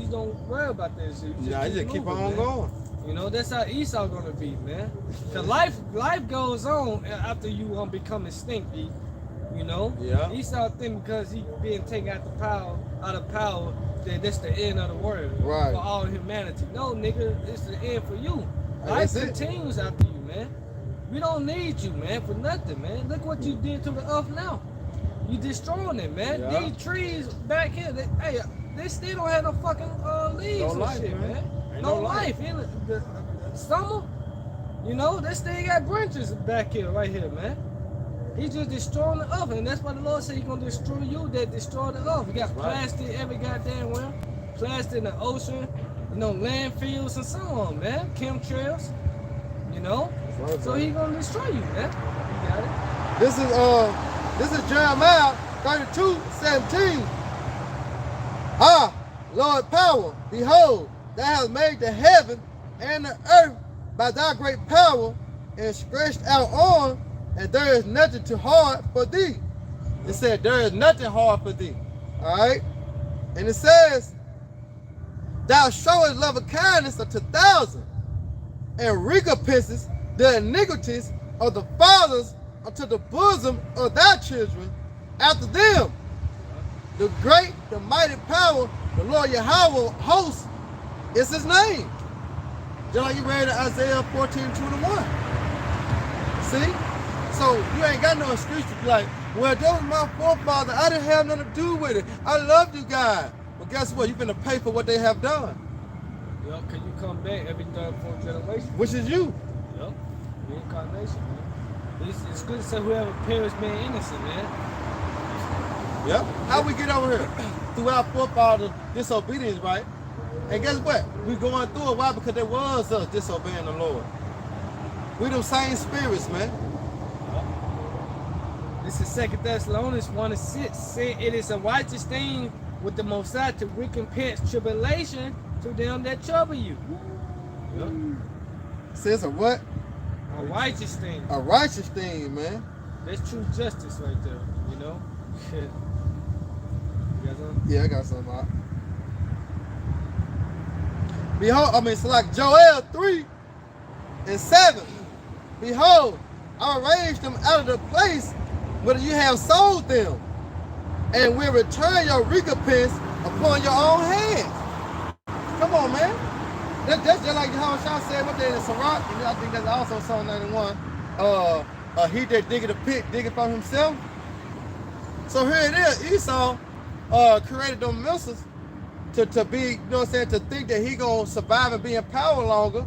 don't worry about that shit. You just keep moving, on man. going. You know, that's how Esau gonna be, man. The life goes on after you become extinct, you know? Yeah. Esau think because he being taken out of power, that that's the end of the world. Right. For all humanity. No, nigga, it's the end for you. That's Life it. continues after you, man. We don't need you, man, for nothing, man. Look what you did to the earth now. You destroying it, man. Yeah. These trees back here, they still don't have no fucking leaves No and life, shit, man. man. Ain't No no life. life. In the summer, you know, they still got branches back here, right here, man. He just destroying the earth, and that's why the Lord said He's gonna destroy you that destroy the earth. You got plastic every goddamn where, plastic in the ocean, you know, landfills and so on, man. Chemtrails, you know. Right, So man. He gonna destroy you, man. You got it. This is Jeremiah 32:17. Lord power, behold, thou hast made the heaven and the earth by thy great power, and stretched out on, and there is nothing too hard for thee. It said there is nothing hard for thee. All right? And it says, thou showest love and kindness unto thousands, and recompensest the iniquities of the fathers unto the bosom of thy children after them. The great, the mighty power, the Lord Yahweh hosts is his name. Just like you read in Isaiah 14:21. See? So you ain't got no excuse to be like, well, that was my forefather. I didn't have nothing to do with it. I loved you guys. Well, guess what? You're going to pay for what they have done, Yup, can you come back every third, fourth generation? which is you. Yup, reincarnation, man. It's good to say whoever perished being innocent, man. Yep. How we get over here? Through our forefathers' disobedience, right? And guess what? We going through it. Why? Because there was us disobeying the Lord. We them same spirits, man. This is 2 Thessalonians 1:6, saying it is a righteous thing with the Most High to recompense tribulation to them that trouble you. Yup. Says a what? A righteous thing. A righteous thing, man. That's true justice right there, you know? You got something? Yeah, I got something out. Behold, it's like Joel 3:7. Behold, I will raise them out of the place where you have sold them, and will return your recompense upon your own hands. Come on, man. That's just like how Shah said what there in Sirach, and I think that's also Psalm 91. He that diggeth a pit, diggeth for himself. So here it is. Esau created them missiles to be, you know what I'm saying, to think that he gonna survive and be in power longer.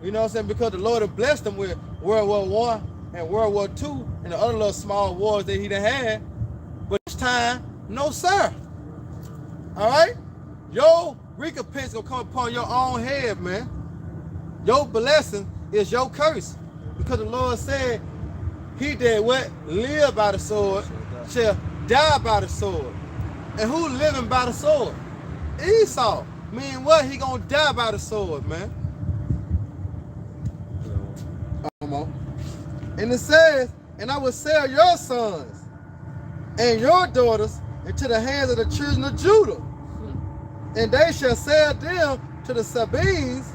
You know what I'm saying? Because the Lord had blessed him with World War I and World War II and the other little small wars that he done had. But this time, no sir. All right? Your recompense gonna come upon your own head, man. Your blessing is your curse. Because the Lord said, he that what? Live by the sword shall die by the sword. And who living by the sword? Esau. Meaning what? He gonna die by the sword, man. Come on. And it says, and I will sell your sons and your daughters into the hands of the children of Judah. And they shall sell them to the Sabines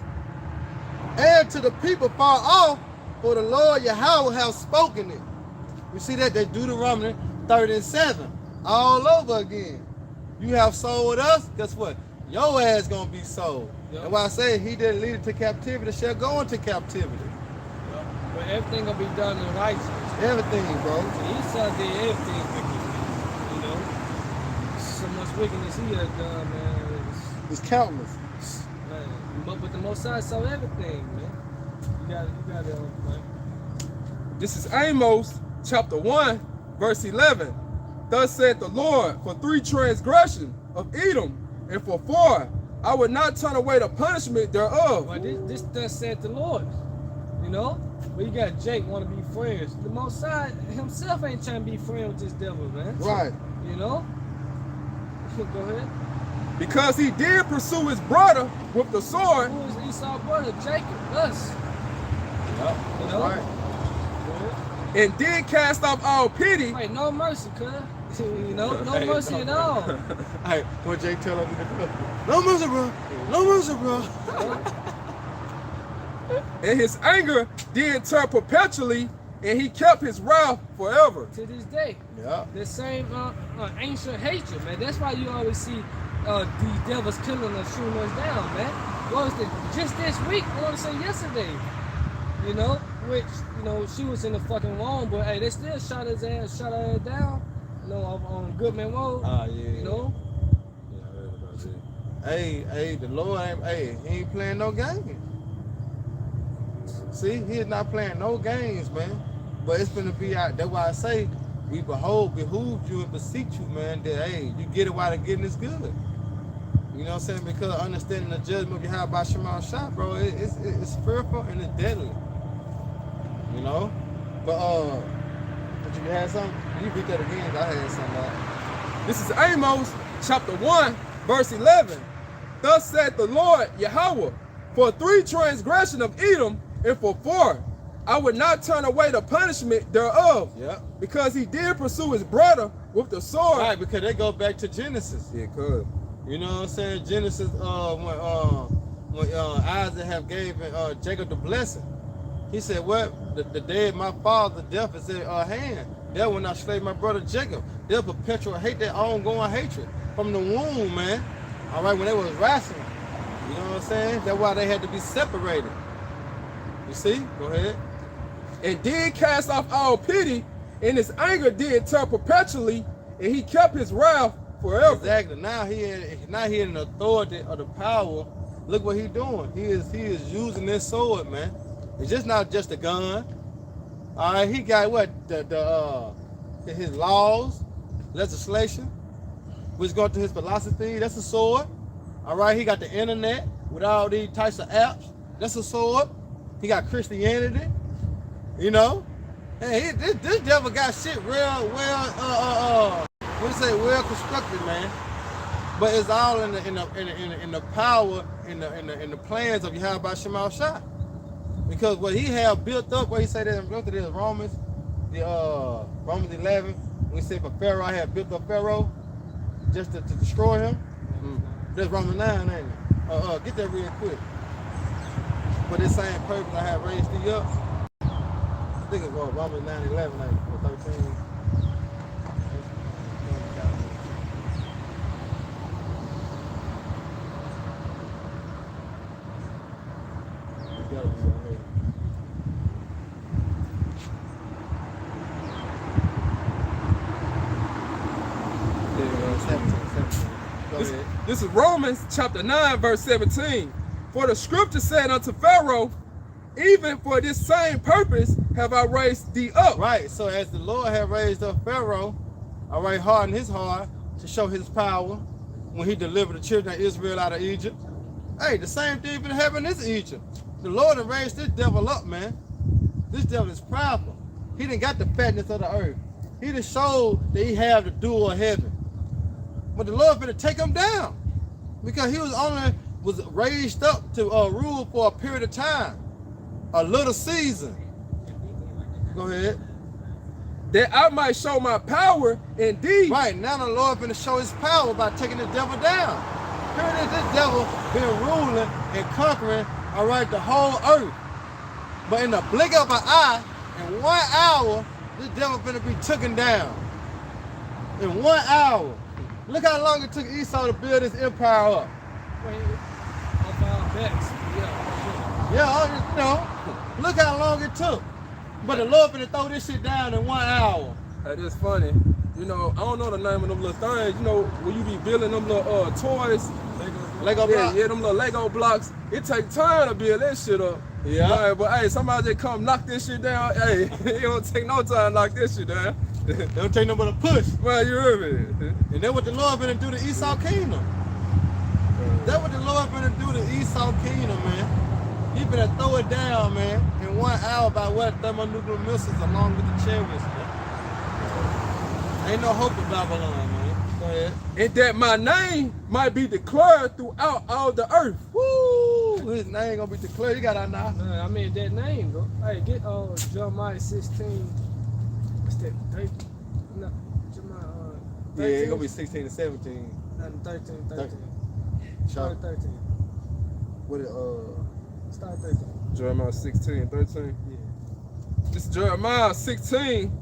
and to the people far off, for the Lord Yahweh has spoken it. You see that? That's Deuteronomy 30:7. All over again. You have sold us, guess what? Your ass gonna be sold. Yep. That's why I say he that leadeth to captivity shall go into captivity. Yep. But everything gonna be done in righteousness. Everything, bro. Esau did everything wicked, you know. So much wickedness he has done, man. It's countless. Man. But the Most High saw everything, man. You got it, man. This is Amos chapter 1, verse 11. Thus said the Lord, for 3 transgressions of Edom, and for 4, I would not turn away the punishment thereof. Well, this thus said the Lord. You know? But you got Jake want to be friends. The Most High himself ain't trying to be friends with this devil, man. Right. You know? Go ahead. Because he did pursue his brother with the sword. Who is Esau's brother? Jacob. Us. Yep. You know? Right. Go ahead. And did cast off all pity. Wait, no mercy, cuz. You know, no mercy at all. Hey, what Jake tell him? No mercy, bro. No mercy, bro. And his anger did turn perpetually, and he kept his wrath forever. To this day. Yeah. The same ancient hatred, man. That's why you always see these devils killing us, shooting us down, man. What was it? Just this week, I want to say yesterday. You know, which, you know, she was in the fucking wrong, but hey, they still shot her ass down. You know, on Goodman Road. Ah, yeah. You know? Yeah, I heard about that. Hey, the Lord ain't, he ain't playing no games. See, he is not playing no games, man. But it's gonna be out. That's why I say, we behold you and beseech you, man, that hey, you get it while the getting is good. You know what I'm saying? Because understanding the judgment you have by Shema Shah, bro, it's fearful and it's deadly. You know? But did you have something? You read that again, I had something. This is Amos chapter 1, verse 11. Thus said the Lord Yahweh, for 3 transgressions of Edom, and for 4, I would not turn away the punishment thereof. Yeah. Because he did pursue his brother with the sword. Right, because they go back to Genesis. Yeah, could. You know what I'm saying? Genesis, when Isaac have gave Jacob the blessing, he said, "What the day of my father's death is in hand. There will not slay my brother Jacob. They'll perpetual hate, that ongoing hatred from the womb, man. All right, when they was wrestling, you know what I'm saying? That's why they had to be separated. You see? Go ahead. And did cast off all pity, and his anger did turn perpetually, and he kept his wrath forever." Exactly. Now he in the authority of the power. Look what he's doing. He is using this sword, man. It's just not just a gun. All right, he got what his laws, legislation, which go to his philosophy. That's a sword. All right, he got the internet with all these types of apps. That's a sword. He got Christianity. You know, hey, this devil got shit real well. Well constructed, man. But it's all in the power in the plans of Yahweh Shema Shah. Because what he have built up, what he said that built it is Romans 11. When he said for Pharaoh, I have built up Pharaoh just to destroy him. That's Romans 9, ain't it? Get that real quick. For this same purpose I have raised thee up. I think it's Romans 9:11, ain't it? Or 13. This is Romans chapter 9, verse 17. For the scripture said unto Pharaoh, even for this same purpose have I raised thee up. Right, so as the Lord had raised up Pharaoh, all right, hardened his heart to show his power when he delivered the children of Israel out of Egypt. Hey, the same thing been happening in Egypt. The Lord done raised this devil up, man. This devil is powerful. He done got the fatness of the earth. He done showed that he have the dew of heaven. But the Lord finna take him down because he was raised up to rule for a period of time, a little season. Go ahead. That I might show my power indeed. Right, now the Lord finna show his power by taking the devil down. Here it is, this devil been ruling and conquering, all right, the whole earth. But in the blink of an eye, in 1 hour, this devil finna be taken down. In 1 hour. Look how long it took Esau to build his empire up. Yeah, you know, look how long it took. But the Lord finna throw this shit down in 1 hour. That is funny. You know, I don't know the name of them little things. You know, when you be building them little toys, Lego blocks. Yeah, them little Lego blocks. It take time to build that shit up. Yeah. Right, but hey, somebody just come knock this shit down. Hey, it don't take no time to knock this shit down. It don't take no but a push. Man, you heard me. And that's what the Lord finna do to Esau Kingdom. That's what the Lord finna do to Esau Kingdom, man. He finna throw it down, man, in 1 hour by what thermonuclear missiles along with the chariots, man. Ain't no hope in Babylon, man. Go ahead. And that my name might be declared throughout all the earth. Woo! His name gonna be declared. You got that now. I mean that name, bro. Hey, get Jeremiah 16. What's that? 13? No, Jeremiah 13. Yeah, it's gonna be 16 and 17. 13. Sure. Start 13. What it, Start 13. Jeremiah 16, 13. Yeah. This is Jeremiah 16,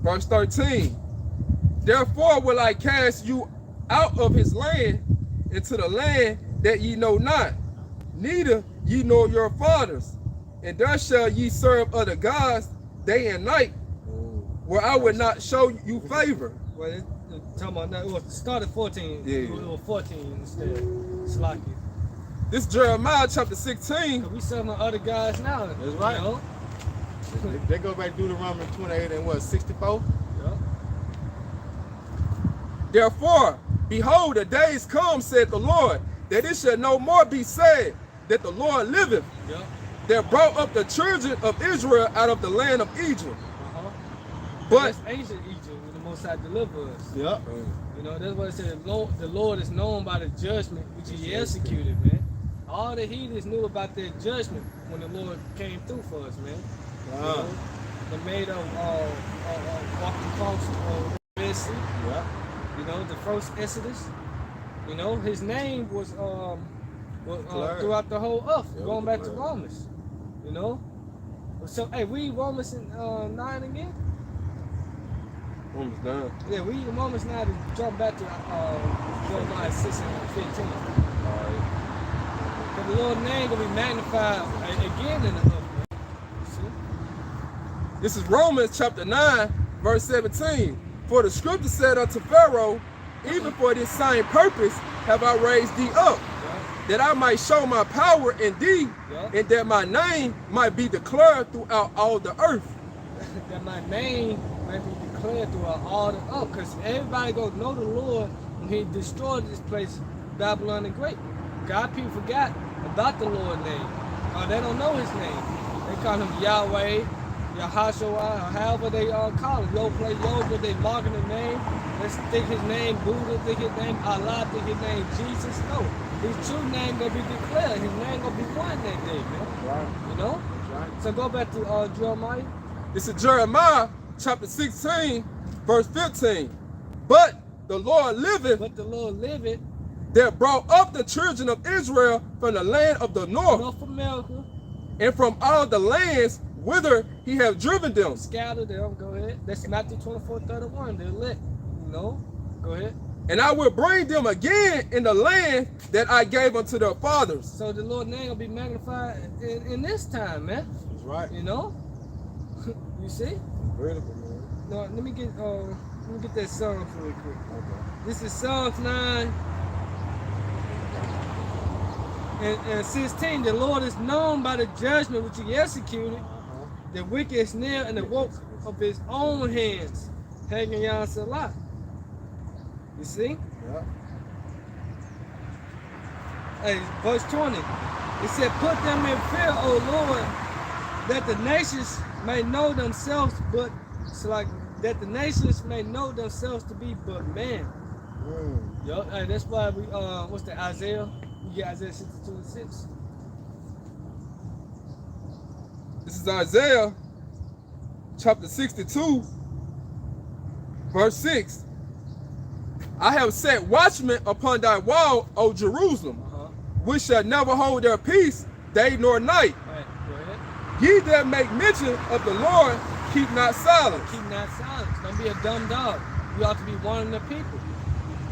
verse 13. Therefore will I cast you out of his land into the land that ye know not, neither ye know your fathers. And thus shall ye serve other gods day and night, where I would not show you favor. Well, it's talking about now, it was started 14. Yeah. It was 14 instead. It's like it. This Jeremiah chapter 16. We serving other guys now. That's right. You know? they go back to Deuteronomy 28 and what, 64? Yeah. Therefore, behold, the days come, said the Lord, that it shall no more be said that the Lord liveth, Yeah. that brought up the children of Israel out of the land of Egypt. Uh-huh. But That's ancient Egypt when the Most High deliver us. Yep. You know, that's what it said. The Lord is known by the judgment which he executed, man. All the heathens knew about their judgment when the Lord came through for us, man. You know, they made of walking across the Red Sea. Yep. You know, the first Exodus. You know, his name was throughout the whole earth, Yeah, going back to declared. Romans. You know? So, hey, read Romans 9 again. Almost done. Yeah, read Romans 9 to jump back to Jeremiah 6 and 15. Because the Lord's name going to be magnified again in the earth, man. You see? This is Romans chapter 9, verse 17. For the scripture said unto Pharaoh, even for this same purpose have I raised thee up, that I might show my power in thee, and that my name might be declared throughout all the earth. That my name might be declared throughout all the earth. Because everybody going to know the Lord when he destroyed this place, Babylon the Great. God people forgot about the Lord's name. They don't know his name. They call him Yahweh, Yahashua, or however they call him. Yo play yoga, they marking the name. Let's think his name Buddha, think his name Allah, think his name Jesus. No, his true name gonna be declared. His name gonna be one that day, man. Right. You know? Right. So go back to Jeremiah. This is Jeremiah chapter 16, verse 15. But the Lord liveth, But the Lord liveth, that brought up the children of Israel from the land of the north, North America, and from all the lands whither he hath driven them. scattered them. Go ahead. That's Matthew 24:31. They're lit. You know? Go ahead. And I will bring them again in the land that I gave unto their fathers. So the Lord's name will be magnified in this time, man. That's right. You know? You see? Beautiful, man. No, let me get that Psalms real quick. Okay. This is Psalms 9 and 16. The Lord is known by the judgment which he executed. The wicked is near and the work of his own hands. Hanging Yah Salah. You see? Yep. Hey, verse 20. It said, put them in fear, O Lord, that the nations may know themselves, but it's like that the nations may know themselves to be but man. Yup, and that's why we what's that, Isaiah? We get Isaiah 62:6. This is Isaiah chapter 62, verse 6. I have set watchmen upon thy wall, O Jerusalem, which shall never hold their peace day nor night. Right, go ahead. Ye that make mention of the Lord, keep not silence. Keep not silent. Don't be a dumb dog. You ought to be one of the people.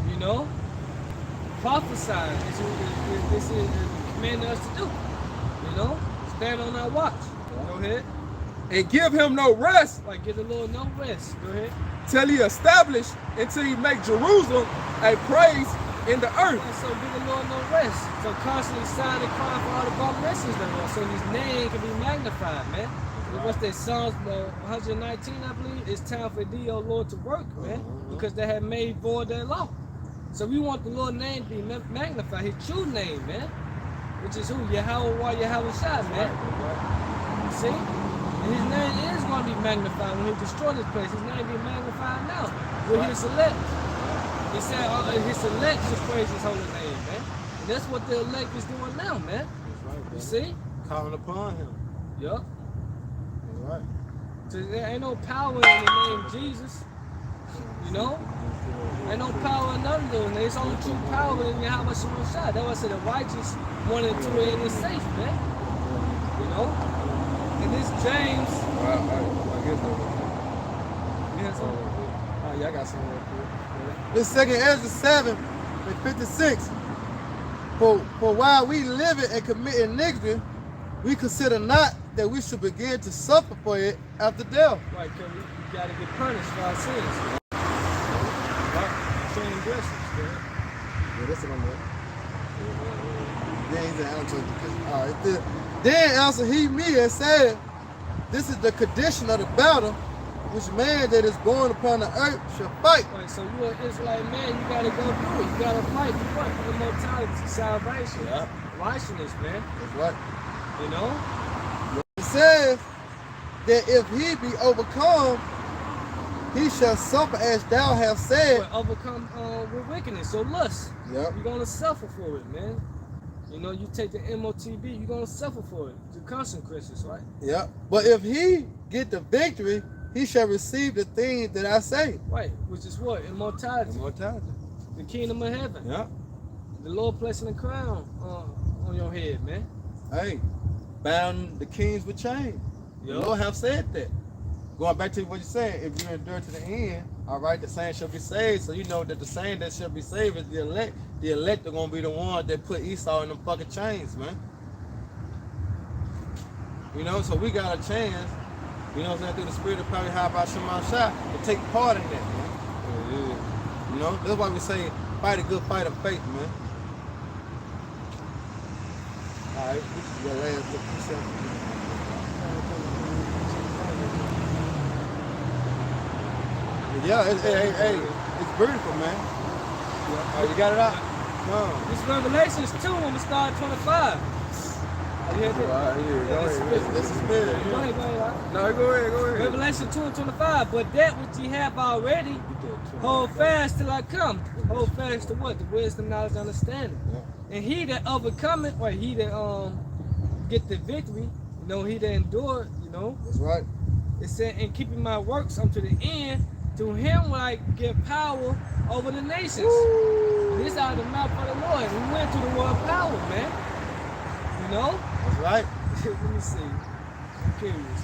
You know? Prophesy. This is commanding us to do. You know? Stand on our watch. Go ahead. And give him no rest Like, give the Lord no rest. Go ahead. till he establish, until he make Jerusalem a praise in the earth. And so give the Lord no rest. So constantly sign and crying for all the abominations that are, so his name can be magnified, man. What's that, Psalms 119, I believe? It's time for thee, O Lord, to work, man, because they have made void their law. So we want the Lord's name to be magnified, his true name, man, which is who? Yahweh Yahweh Shai, man. See? And his name is going to be magnified when he destroys this place. His name be magnified now with his elect. He said his elect should praise his holy name, man. And that's what the elect is doing now, man. You see? Calling upon him. Yup. Right. So there ain't no power in the name Jesus. You know? Ain't no power in none of those. There's only true power in Yahweh Shemon Shai. That's why I said the righteous 1 and 2 and is safe, man. You know? And this James. I guess You have something? Oh, yeah, I got something real quick. This 2nd Ezra 7 and 56. For while we live it and commit iniquity, we consider not that we should begin to suffer for it after death. Right, because we got to get punished for our sins. Right? Transgressions, man. Yeah, that's what I'm at. Then answered he me and said, this is the condition of the battle which man that is born upon the earth shall fight. Right, so you're an Israelite man, you got to go through it. You got to fight for what? For immortality, salvation, righteousness, man. That's right. You know? It says that if he be overcome, he shall suffer as thou hast said. But overcome with wickedness, so lust. Yep. You're going to suffer for it, man. You know, you take the MOTB, you're going to suffer for it. The constant Christians, right? Yep. But if he get the victory, he shall receive the things that I say. Right, which is what? Immortality. Immortality. The kingdom of heaven. Yep. The Lord placing a crown on your head, man. Hey, bound the kings with chains. The Lord have said that. Going back to what you said, if you endure to the end, all right, the saints shall be saved. So you know that the saint that shall be saved is the elect. The elect are gonna be the one that put Esau in them fucking chains, man. You know, so we got a chance, you know what I'm saying, through the spirit of power, how about Shemon Shai, to take part in that, man. You know, that's why we say fight a good fight of faith, man. All right, this is your last look. Yeah, hey, it's beautiful, man. You got it out? No. This Revelations 2 when we start 25. You hear that? This is spirit. Go ahead. No, go ahead. Revelation 2 and 25. But that which ye have already, hold fast till I come. Hold fast to what? The wisdom, knowledge, understanding. Yeah. And he that overcometh, or he that get the victory, you know, he that endure, you know. That's right. It said, and keeping my works unto the end, to him will I give power over the nations. This out of the mouth of the Lord. We went to the word power, man. You know? That's right. Let me see. I'm curious.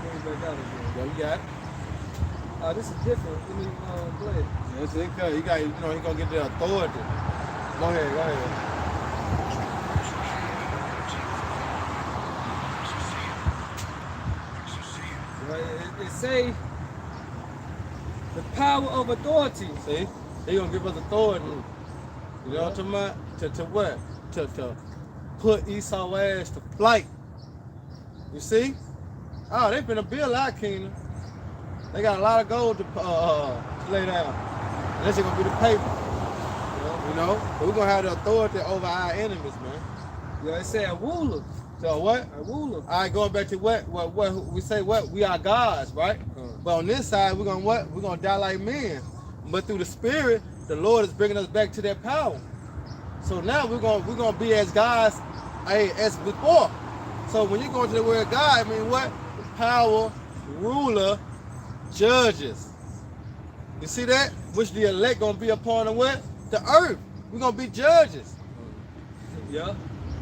Bring it back out again. Yeah, you got it. Oh, this is different. Let me go ahead. Yes, it could. You got, you know, he gonna get the authority. Go ahead. Right, it say the power of authority. See, he gonna give us authority. You know what I'm talking about? To what? To put Esau ass to flight. You see? Oh, they finna build our kingdom. They got a lot of gold to lay down. And that's gonna be the paper. You know? But we're gonna have the authority over our enemies, man. Yeah, it said a ruler. So what? A ruler. All right, going back to what we say, what we are gods, right? But on this side, we're gonna what? We're gonna die like men. But through the Spirit, the Lord is bringing us back to that power. So now we're gonna be as gods, as before. So when you go into the word God, I mean what? Power, ruler, judges. You see that? Which the elect gonna be upon the what? The earth. We're gonna be judges. Yeah.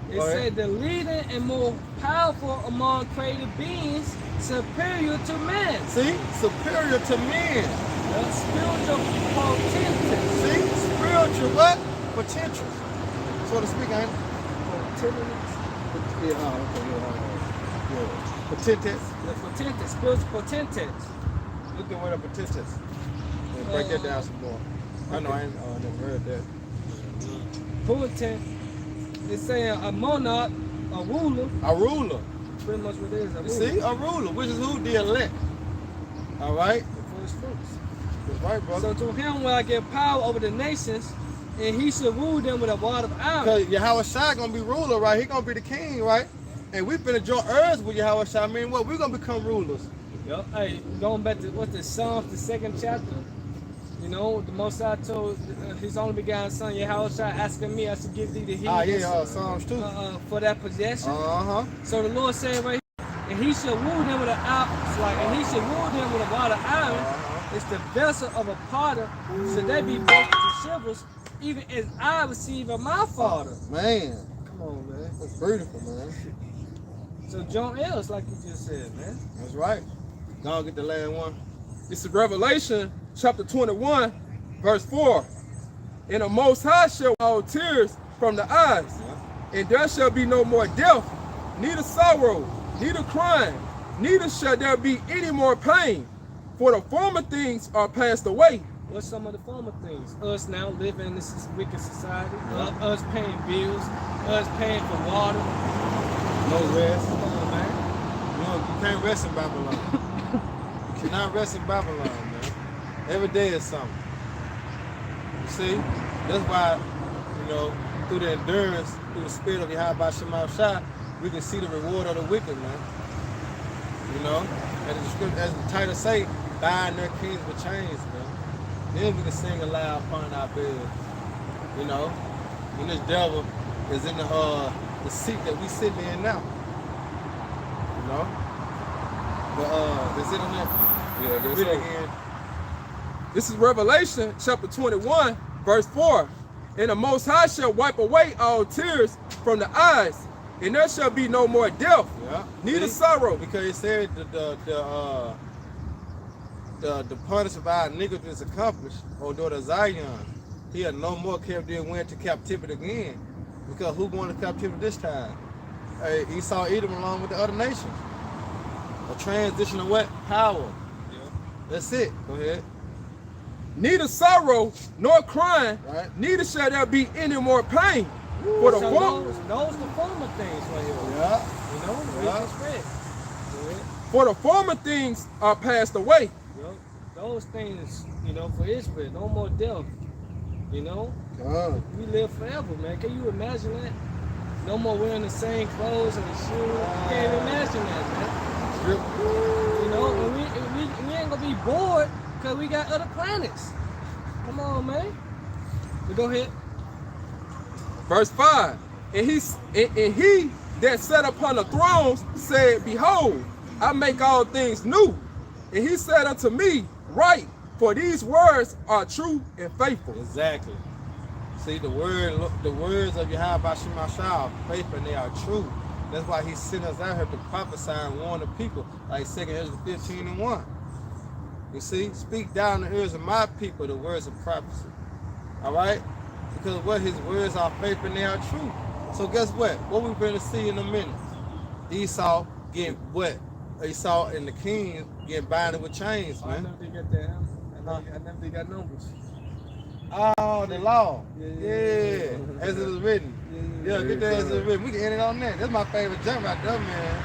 It said the leader and more powerful among created beings, superior to man. See? Superior to men. Yeah. Spiritual potential. See? Spiritual what? Potential. So to speak, ain't it? Potentials. The potential, spiritual potential. Look at what a potentials. Break that down some more. I know I ain't never heard that. Potent. It's saying a monarch, a ruler. A ruler. Pretty much what it is. A You ruler. see? A ruler, which is who? The elect. All right? The first fruits. That's right, brother. So to him will I give power over the nations, and he shall rule them with a rod of iron. Because Yahweh Shai gonna be ruler, right? He gonna be the king, right? And we finna join earth with Yahweh Shai. I mean, what? We're gonna become rulers. Yep. Hey, going back to what's the Psalms, the 2nd chapter. You know, the Most High told his only begotten son, Yahweh Shai, asking me, I should give thee the heathens. Psalms 2. For that possession. Uh-huh. So the Lord said right here, and he shall rule them with and he shall rule them with a rod of iron. It's the vessel of a potter, so they be broken to shivers, even as I receive of my Father. Man. Come on, man. That's beautiful, man. So John Ellis, like you just said, man. That's right. Go on, get the last one. This is Revelation chapter 21, verse 4. And the Most High shall wipe all tears from the eyes, and there shall be no more death, neither sorrow, neither crying, neither shall there be any more pain, for the former things are passed away. What's some of the former things? Us now living in this wicked society, us paying bills, us paying for water. No rest. Come on, man. You can't rest in Babylon. You cannot rest in Babylon, man. Every day is something. You see? That's why, through the endurance, through the spirit of Yahweh Shema Shai, we can see the reward of the wicked, man. As the title say, bind their kings with chains, man. Then we can sing aloud upon our bed. When this devil is in the seat that we sitting in now. But is it on there? Yeah, Read it again. This is Revelation chapter 21, verse 4. And the Most High shall wipe away all tears from the eyes, and there shall be no more death, neither sorrow. Because it said the punishment of our iniquity is accomplished, O daughter of Zion. He had no more went to captivity again. Because who going to captivity this time? Esau, Edom along with the other nations. A transition of what? Power. That's it. Go ahead. Neither sorrow nor crying, right. Neither shall there be any more pain. For the those the former things right here. Yeah. For the former things are passed away. Those things, for Israel, no more death. We live forever, man. Can you imagine that? No more wearing the same clothes and the shoes. You can't even imagine that, man. And we ain't gonna be bored because we got other planets. Come on, man. But go ahead. Verse 5. And he that sat upon the thrones said, Behold, I make all things new. And he said unto me, Write, for these words are true and faithful. Exactly. See, the words of Yahweh Shema Shai are faithful and they are true. That's why he sent us out here to prophesy and warn the people, like 2 Ezra 15:1. You see, speak down the ears of my people the words of prophecy. All right? Because what his words are faithful and they are true. So guess what? What we're going to see in a minute? Esau getting what? Esau and the king getting bound with chains, man. I never did get that. I never did got numbers. Oh, the law. Yeah. As it was written. Yeah, get that as it was written. We can end it on that. That's my favorite jump right there, man.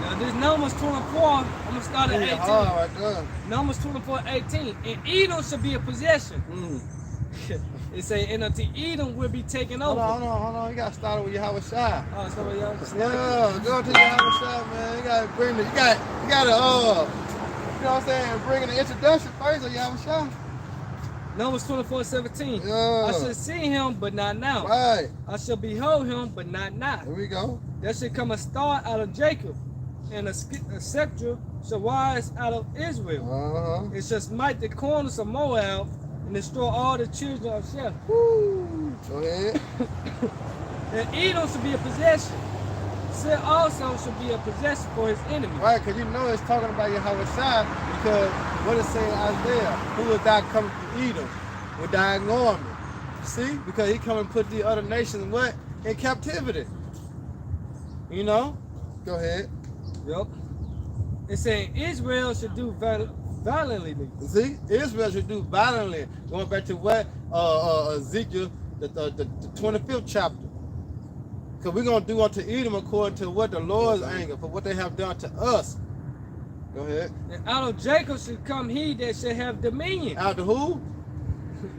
Now this Numbers 24, I'm gonna start at 18. Right there. Numbers 24:18. And Edom shall be a possession. It say, and unto Edom will be taken over. Hold on. You gotta start with Yahweh Shai. Oh, so y'all Yeah, go to Yahweh Shai, man. You gotta bring the, you gotta, you know what I'm saying, bring in the introduction first of Yahweh Shai. Numbers 24:17. Yeah. I shall see him, but not now. Right. I shall behold him, but not now. Here we go. There shall come a star out of Jacob, and a scepter shall rise out of Israel. It shall smite the corners of Moab, and destroy all the children of Sheph. Woo. Go ahead. And Edom shall be a possession. Seir also shall be a possession for his enemy. Right, because you know it's talking about Yahweh Shai, because what it say in Isaiah, who will die coming from Edom, will die in Norman. See? Because he come and put the other nations what? In captivity. You know? Go ahead. Yep. It's saying Israel should do violently. See? Israel should do violently. Going back to what? Ezekiel, the 25th chapter. Because we're going to do unto Edom according to what the Lord's anger, for what they have done to us. Go ahead. And out of Jacob should come he that shall have dominion. Out of who?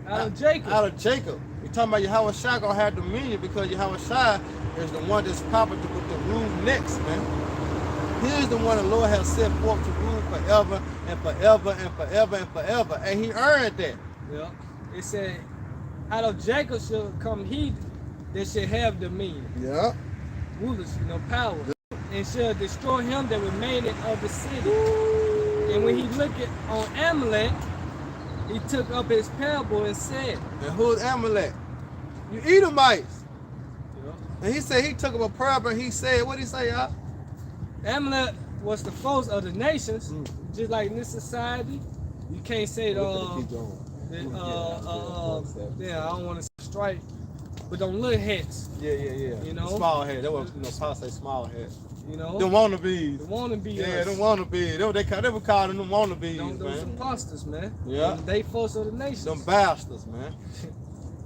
Out of Jacob. Out of Jacob. You're talking about Yahweh Shai going to have dominion, because Yahweh Shai is the one that's proper to put the rule next, man. He is the one the Lord has set forth to rule forever and forever and forever and forever. And he earned that. Yeah. It said, out of Jacob shall come he that shall have dominion. Yeah. Rulers, power. And shall destroy him that remaineth of the city. And when he looked on Amalek, he took up his parable and said, And who's Amalek? You Edomites. Yeah. And he said he took up a parable and he said, what did he say, y'all? Amalek was the foes of the nations, just like in this society. You can't say I don't want to strike, but them little heads. Yeah. You know? Small head. That was, Paul say small head. You know? Them wannabes. The wannabes. Yeah, them wannabes. They were calling them wannabes, Those man. imposters, man. Yeah. And they foes of the nations. Them bastards, man.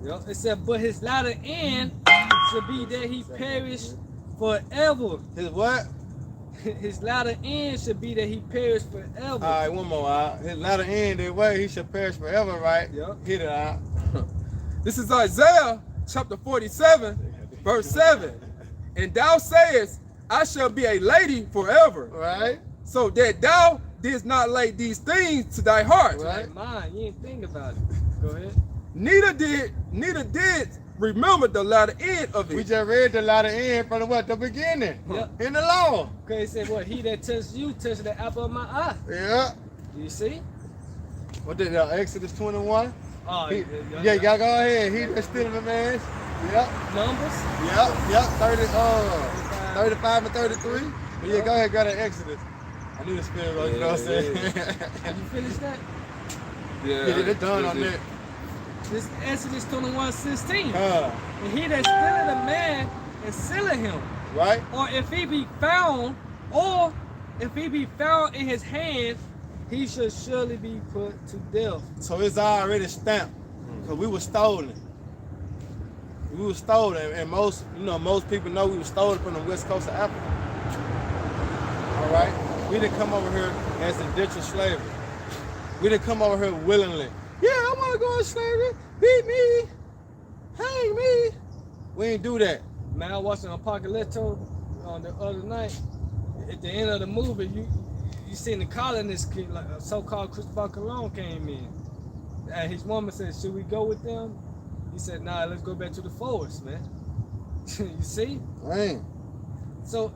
Yeah. It said, but his latter end should be that he perish forever. His what? His latter end should be that he perish forever. All right, one more out. His latter end, that way he shall perish forever, right? Yep. Hit it out. This is Isaiah chapter 47, verse 7. And thou sayest, I shall be a lady forever. Right? So that thou didst not lay these things to thy heart. Right. Like mine, you ain't think about it. Go ahead. Neither did remember the latter end of it. We just read the latter end from the beginning. Yep. In the law. Okay, it said what? He that touched you touched the apple of my eye. Yeah. You see? What did Exodus 21? Oh, Yeah, y'all go ahead. He that's still in the man. Yep. Numbers. Yep. 35 and 33. But yeah, go ahead, grab that Exodus. I knew the spirit was, you know what I'm saying? Did you finish that? Yeah, Yeah, they're done on that. This Exodus 21:16. Uh, And he that stealeth a man and selleth him, right? or if he be found in his hand, he shall surely be put to death. So it's already stamped. Because we were stolen. We were stolen, and most people know we were stolen from the west coast of Africa. All right? We didn't come over here as indentured slavery. We didn't come over here willingly. Yeah, I want to go in slavery. Beat me. Hang me. We ain't do that. Man, I watched an Apocalypto on the other night. At the end of the movie, you seen the colonists, like a so-called Christopher Colon came in. And his woman said, should we go with them? He said, nah, let's go back to the forest, man. You see? Man. So,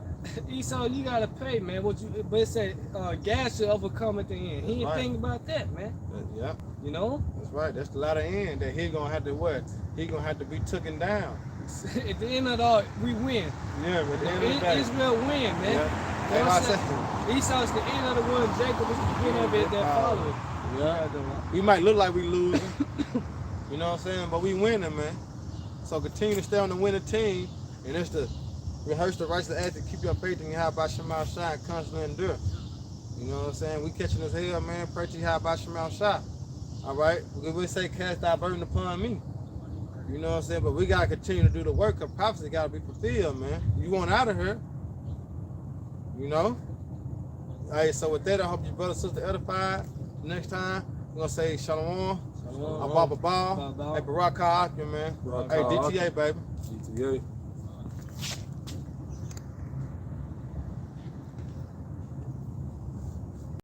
Esau, you gotta pay, man. But it said gas should overcome at the end. He ain't think about that, man. Yep. You know? That's right. That's the latter end that he gonna have to what? He gonna have to be taken down. At the end of it all, we win. Yeah, but at the end of the day. Israel win, man. Yeah. You know what I'm Hey, saying? Esau's the end of the one, Jacob is the beginning of it that followed. Yeah. We might look like we losing. You know what I'm saying? But we winning, man. So continue to stay on the winning team, and it's to rehearse the righteous act to keep your faith in Yahweh Shema Shai and constantly endure. You know what I'm saying? We catching this hell, man. Pray to Yahweh Shema Shai. All right? We say cast thy burden upon me. You know what I'm saying? But we gotta continue to do the work, because prophecy gotta be fulfilled, man. You want out of here. You know? All right, so with that, I hope your brother and sister edified. Next time, we're gonna say shalom. Ababa Ball. Hey, Baraka Akim, man. Hey, DTA, baby. GTA.